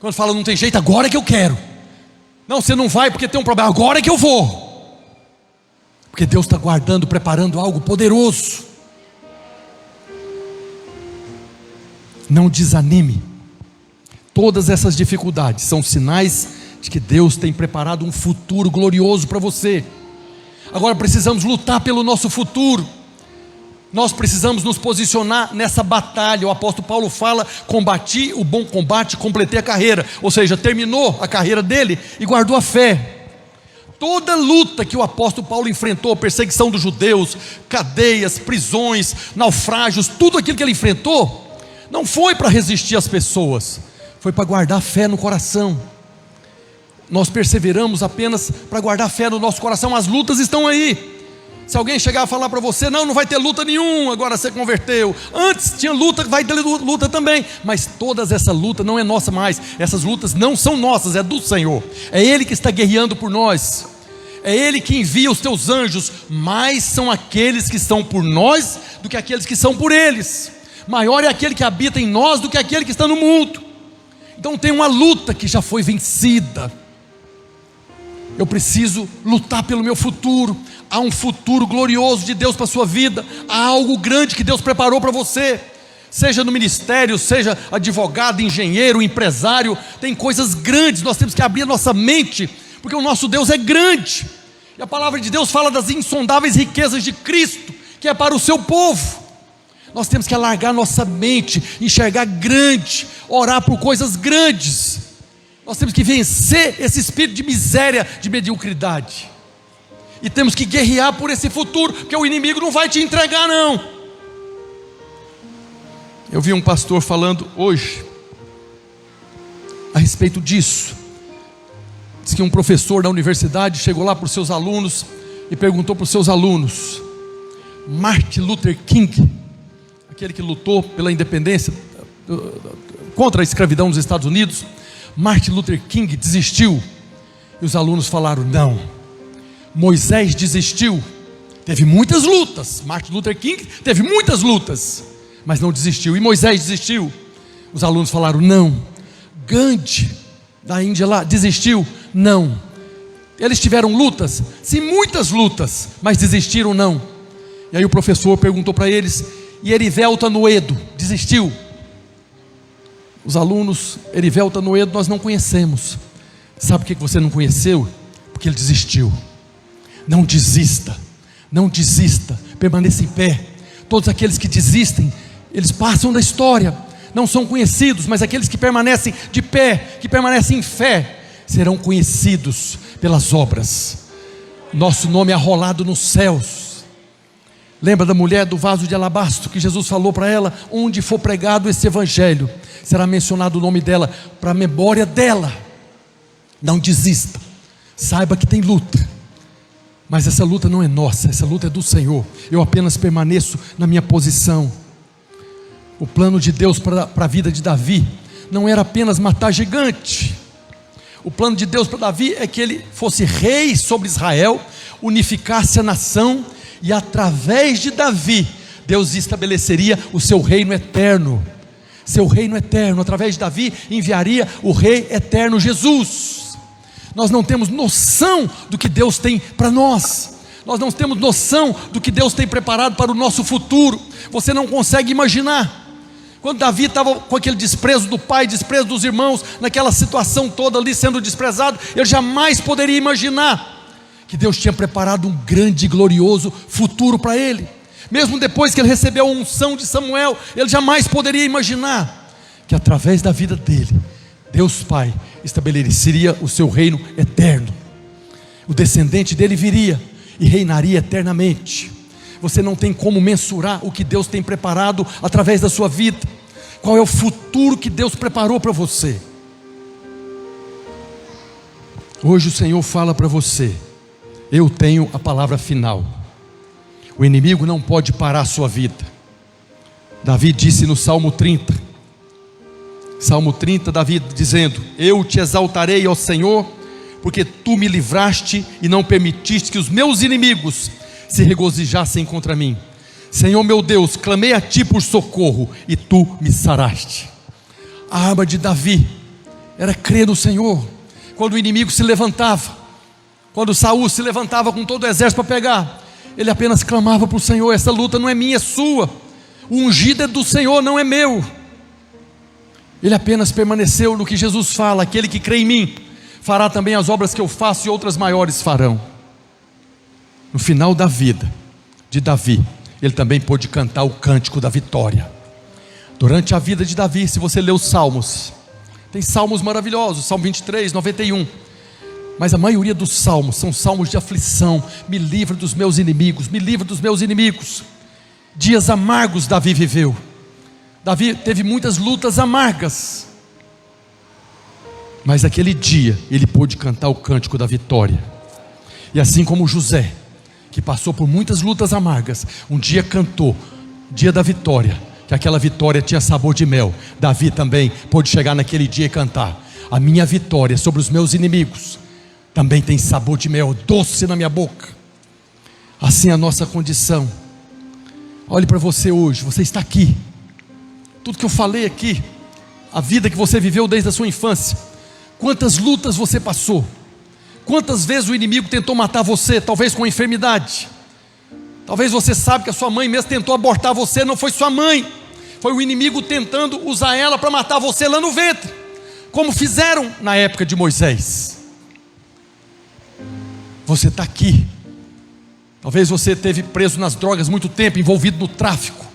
Quando fala não tem jeito, agora é que eu quero. Não, você não vai porque tem um problema, agora é que eu vou. Porque Deus está guardando, preparando algo poderoso. Não desanime. Todas essas dificuldades são sinais de que Deus tem preparado um futuro glorioso para você. Agora precisamos lutar pelo nosso futuro. Nós precisamos nos posicionar nessa batalha. O apóstolo Paulo fala: combati o bom combate, completei a carreira. Ou seja, terminou a carreira dele e guardou a fé. Toda luta que o apóstolo Paulo enfrentou, perseguição dos judeus, cadeias, prisões, naufrágios, tudo aquilo que ele enfrentou, não foi para resistir às pessoas, foi para guardar fé no coração. Nós perseveramos apenas para guardar fé no nosso coração. As lutas estão aí. Se alguém chegar a falar para você, não vai ter luta nenhuma, agora você converteu. Antes tinha luta, vai ter luta também. Mas toda essa luta não é nossa mais. Essas lutas não são nossas, é do Senhor. É Ele que está guerreando por nós. É Ele que envia os teus anjos. Mais são aqueles que estão por nós do que aqueles que são por eles. Maior é aquele que habita em nós do que aquele que está no mundo. Então tem uma luta que já foi vencida. Eu preciso lutar pelo meu futuro. Há um futuro glorioso de Deus para a sua vida. Há algo grande que Deus preparou para você. Seja no ministério, seja advogado, engenheiro, empresário. Tem coisas grandes, nós temos que abrir a nossa mente, porque o nosso Deus é grande. E a palavra de Deus fala das insondáveis riquezas de Cristo, que é para o seu povo. Nós temos que alargar nossa mente, enxergar grande, orar por coisas grandes. Nós temos que vencer esse espírito de miséria, de mediocridade. E temos que guerrear por esse futuro, porque o inimigo não vai te entregar, não. Eu vi um pastor falando hoje a respeito disso. Diz que um professor da universidade chegou lá para os seus alunos e perguntou para os seus alunos: Martin Luther King, aquele que lutou pela independência, contra a escravidão nos Estados Unidos, Martin Luther King desistiu? E os alunos falaram: não. Moisés desistiu? Teve muitas lutas. Martin Luther King teve muitas lutas, mas não desistiu. E Moisés desistiu? Os alunos falaram: não. Gandhi, da Índia lá, desistiu? Não. Eles tiveram lutas? Sim, muitas lutas, mas desistiram? Não. E aí o professor perguntou para eles: e Erivelta Noedo, desistiu? Os alunos: Erivelta Noedo nós não conhecemos. Sabe por que você não conheceu? Porque ele desistiu. Não desista, não desista, permaneça em pé. Todos aqueles que desistem, eles passam da história, não são conhecidos, mas aqueles que permanecem de pé, que permanecem em fé, serão conhecidos pelas obras. Nosso nome é arrolado nos céus. Lembra da mulher do vaso de alabastro, que Jesus falou para ela: onde for pregado esse evangelho, será mencionado o nome dela, para a memória dela. Não desista, saiba que tem luta, mas essa luta não é nossa, essa luta é do Senhor. Eu apenas permaneço na minha posição. O plano de Deus para a vida de Davi não era apenas matar gigante. O plano de Deus para Davi é que ele fosse rei sobre Israel, unificasse a nação, e através de Davi, Deus estabeleceria o seu reino eterno. Seu reino eterno, através de Davi, enviaria o rei eterno Jesus. Nós não temos noção do que Deus tem para nós. Nós não temos noção do que Deus tem preparado para o nosso futuro. Você não consegue imaginar. Quando Davi estava com aquele desprezo do pai, desprezo dos irmãos, naquela situação toda ali sendo desprezado, ele jamais poderia imaginar que Deus tinha preparado um grande e glorioso futuro para ele. Mesmo depois que ele recebeu a unção de Samuel, ele jamais poderia imaginar que através da vida dele, Deus Pai estabeleceria o seu reino eterno. O descendente dele viria e reinaria eternamente. Você não tem como mensurar o que Deus tem preparado através da sua vida. Qual é o futuro que Deus preparou para você? Hoje o Senhor fala para você: eu tenho a palavra final. O inimigo não pode parar a sua vida. Davi disse no Salmo 30, Davi dizendo: eu te exaltarei, ó Senhor, porque tu me livraste e não permitiste que os meus inimigos se regozijassem contra mim. Senhor meu Deus, clamei a ti por socorro e tu me saraste. A arma de Davi era crer no Senhor. Quando o inimigo se levantava, quando Saul se levantava com todo o exército para pegar, ele apenas clamava para o Senhor: essa luta não é minha, é sua. O ungido é do Senhor, não é meu. Ele apenas permaneceu no que Jesus fala: aquele que crê em mim fará também as obras que eu faço, e outras maiores farão. No final da vida de Davi, ele também pôde cantar o cântico da vitória. Durante a vida de Davi, se você ler os salmos, tem salmos maravilhosos, Salmo 23, 91, mas a maioria dos salmos são salmos de aflição. Me livra dos meus inimigos, me livra dos meus inimigos. Dias amargos Davi viveu. Davi teve muitas lutas amargas, mas aquele dia ele pôde cantar o cântico da vitória. E assim como José, que passou por muitas lutas amargas, um dia cantou, dia da vitória, que aquela vitória tinha sabor de mel. Davi também pôde chegar naquele dia e cantar: a minha vitória sobre os meus inimigos também tem sabor de mel, doce na minha boca. Assim é a nossa condição. Olhe para você hoje, você está aqui. Tudo que eu falei aqui, a vida que você viveu desde a sua infância, quantas lutas você passou, quantas vezes o inimigo tentou matar você, talvez com a enfermidade. Talvez você sabe que a sua mãe mesmo tentou abortar você. Não foi sua mãe, foi o inimigo tentando usar ela para matar você lá no ventre, como fizeram na época de Moisés. Você está aqui. Talvez você esteve preso nas drogas muito tempo, envolvido no tráfico.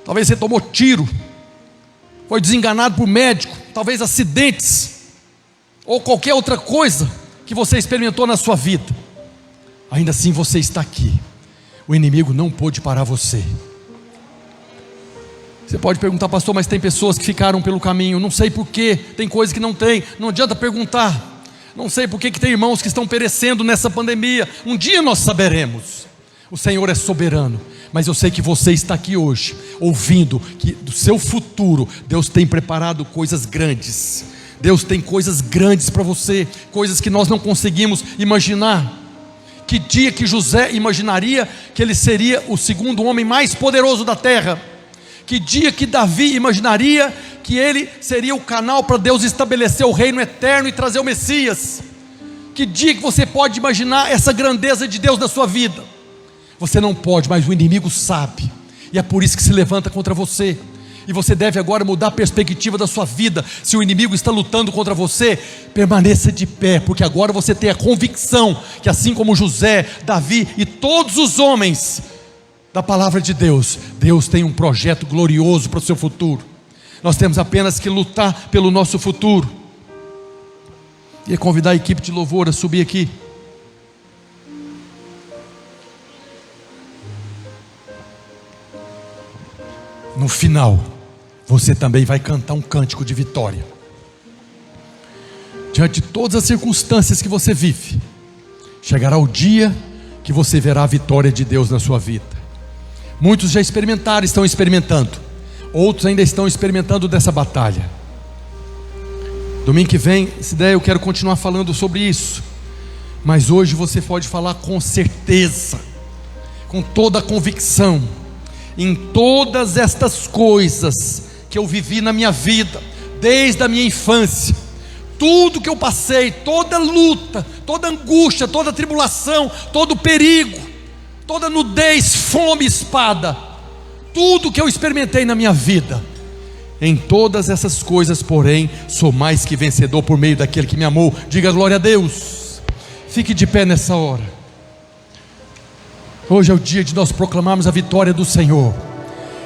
Talvez você tomou tiro, foi desenganado por médico, talvez acidentes, ou qualquer outra coisa que você experimentou na sua vida. Ainda assim você está aqui. O inimigo não pôde parar você. Você pode perguntar: pastor, mas tem pessoas que ficaram pelo caminho. Não sei porquê, tem coisas que não tem. Não adianta perguntar. Não sei porquê que tem irmãos que estão perecendo nessa pandemia. Um dia nós saberemos. O Senhor é soberano. Mas eu sei que você está aqui hoje, ouvindo que do seu futuro Deus tem preparado coisas grandes. Deus tem coisas grandes para você, coisas que nós não conseguimos imaginar. Que dia que José imaginaria que ele seria o segundo homem mais poderoso da terra? Que dia que Davi imaginaria que ele seria o canal para Deus estabelecer o reino eterno e trazer o Messias? Que dia que você pode imaginar essa grandeza de Deus na sua vida? Você não pode, mas o inimigo sabe, e é por isso que se levanta contra você. E você deve agora mudar a perspectiva da sua vida. Se o inimigo está lutando contra você, permaneça de pé, porque agora você tem a convicção que assim como José, Davi e todos os homens da palavra de Deus, Deus tem um projeto glorioso para o seu futuro. Nós temos apenas que lutar pelo nosso futuro. E convidar a equipe de louvor a subir aqui. No final, você também vai cantar um cântico de vitória. Diante de todas as circunstâncias que você vive, chegará o dia que você verá a vitória de Deus na sua vida. Muitos já experimentaram, estão experimentando. Outros ainda estão experimentando dessa batalha. Domingo que vem, se der, eu quero continuar falando sobre isso. Mas hoje você pode falar com certeza, com toda a convicção: em todas estas coisas que eu vivi na minha vida, desde a minha infância, tudo que eu passei, toda luta, toda angústia, toda tribulação, todo perigo, toda nudez, fome, espada, tudo que eu experimentei na minha vida, em todas essas coisas, porém, sou mais que vencedor por meio daquele que me amou. Diga glória a Deus. Fique de pé nessa hora. Hoje é o dia de nós proclamarmos a vitória do Senhor.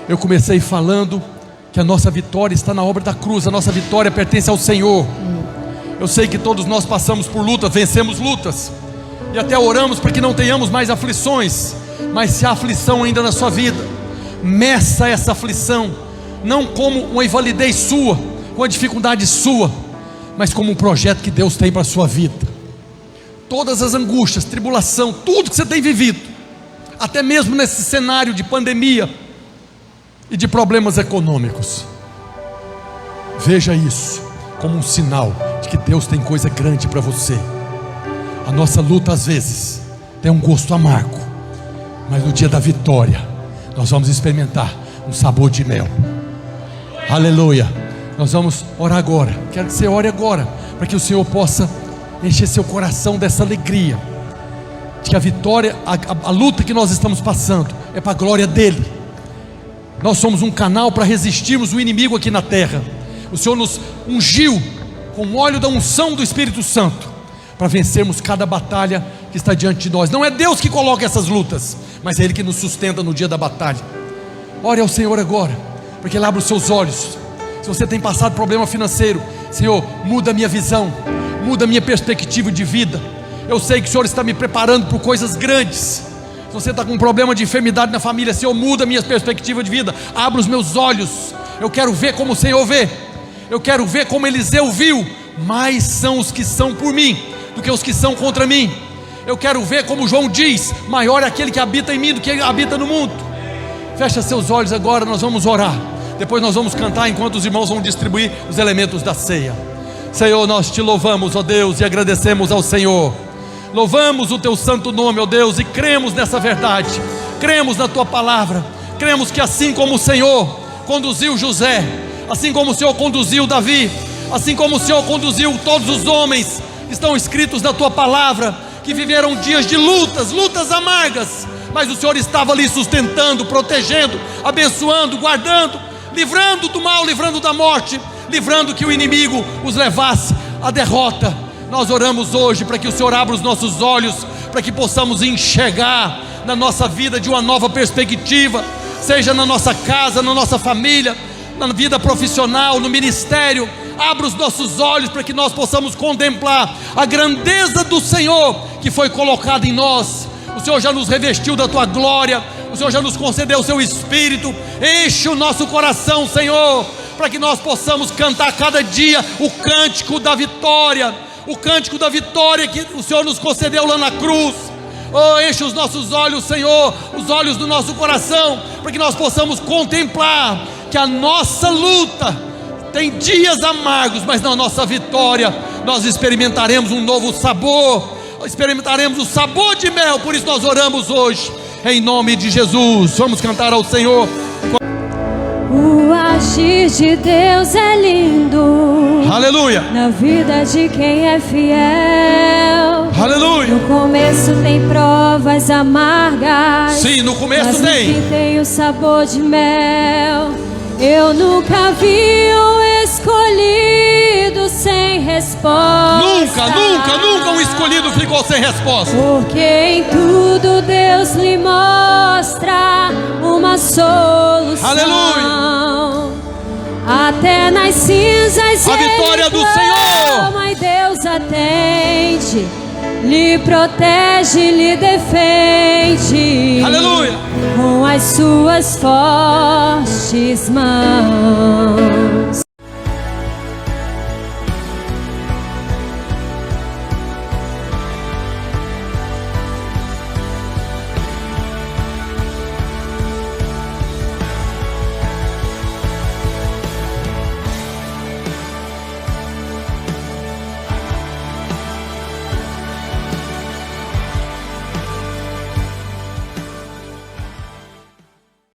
Eu comecei falando que a nossa vitória está na obra da cruz. A nossa vitória pertence ao Senhor. Eu sei que todos nós passamos por lutas, vencemos lutas, e até oramos para que não tenhamos mais aflições. Mas se há aflição ainda na sua vida, meça essa aflição, não como uma invalidez sua, com a dificuldade sua, mas como um projeto que Deus tem para a sua vida. Todas as angústias, tribulação, tudo que você tem vivido, até mesmo nesse cenário de pandemia e de problemas econômicos, veja isso como um sinal de que Deus tem coisa grande para você. A nossa luta às vezes tem um gosto amargo, mas no dia da vitória nós vamos experimentar um sabor de mel. Aleluia. Nós vamos orar agora. Quero que você ore agora, para que o Senhor possa encher seu coração dessa alegria, de que a vitória, a luta que nós estamos passando é para a glória dele. Nós somos um canal para resistirmos o inimigo aqui na terra. O Senhor nos ungiu com o óleo da unção do Espírito Santo para vencermos cada batalha que está diante de nós. Não é Deus que coloca essas lutas, mas é Ele que nos sustenta no dia da batalha. Ore ao Senhor agora, para que Ele abra os seus olhos. Se você tem passado problema financeiro, Senhor, muda a minha visão, muda a minha perspectiva de vida. Eu sei que o Senhor está me preparando por coisas grandes. Se você está com um problema de enfermidade na família, Senhor, muda a minha perspectiva de vida, abra os meus olhos. Eu quero ver como o Senhor vê. Eu quero ver como Eliseu viu. Mais são os que são por mim do que os que são contra mim. Eu quero ver como João diz: maior é aquele que habita em mim do que habita no mundo. Fecha seus olhos agora, nós vamos orar. Depois nós vamos cantar enquanto os irmãos vão distribuir os elementos da ceia. Senhor, nós te louvamos, ó Deus, e agradecemos ao Senhor. Louvamos o teu santo nome, ó Deus, e cremos nessa verdade. Cremos na tua palavra. Cremos que assim como o Senhor conduziu José, assim como o Senhor conduziu Davi, assim como o Senhor conduziu todos os homens que estão escritos na tua palavra, que viveram dias de lutas amargas, mas o Senhor estava ali sustentando, protegendo, abençoando, guardando, livrando do mal, livrando da morte, livrando que o inimigo os levasse à derrota. Nós oramos hoje para que o Senhor abra os nossos olhos, para que possamos enxergar na nossa vida de uma nova perspectiva, seja na nossa casa, na nossa família, na vida profissional, no ministério. Abra os nossos olhos para que nós possamos contemplar a grandeza do Senhor que foi colocada em nós. O Senhor já nos revestiu da tua glória, o Senhor já nos concedeu o seu Espírito. Enche o nosso coração, Senhor, para que nós possamos cantar cada dia o cântico da vitória, o cântico da vitória que o Senhor nos concedeu lá na cruz. Oh, enche os nossos olhos, Senhor, os olhos do nosso coração, para que nós possamos contemplar que a nossa luta tem dias amargos, mas na nossa vitória nós experimentaremos um novo sabor, experimentaremos o sabor de mel. Por isso nós oramos hoje, em nome de Jesus. Vamos cantar ao Senhor. O agir de Deus é lindo, Aleluia, na vida de quem é fiel. aleluia. No começo tem provas amargas, Sim, no começo mas no tem. fim tem o sabor de mel. Eu nunca vi um escolhido sem resposta. Nunca um escolhido ficou sem resposta. Porque em tudo Deus lhe mostra uma solução. Aleluia. Até nas cinzas A vitória do Senhor. e Deus atende, lhe protege, lhe defende. Aleluia. Com as suas fortes mãos.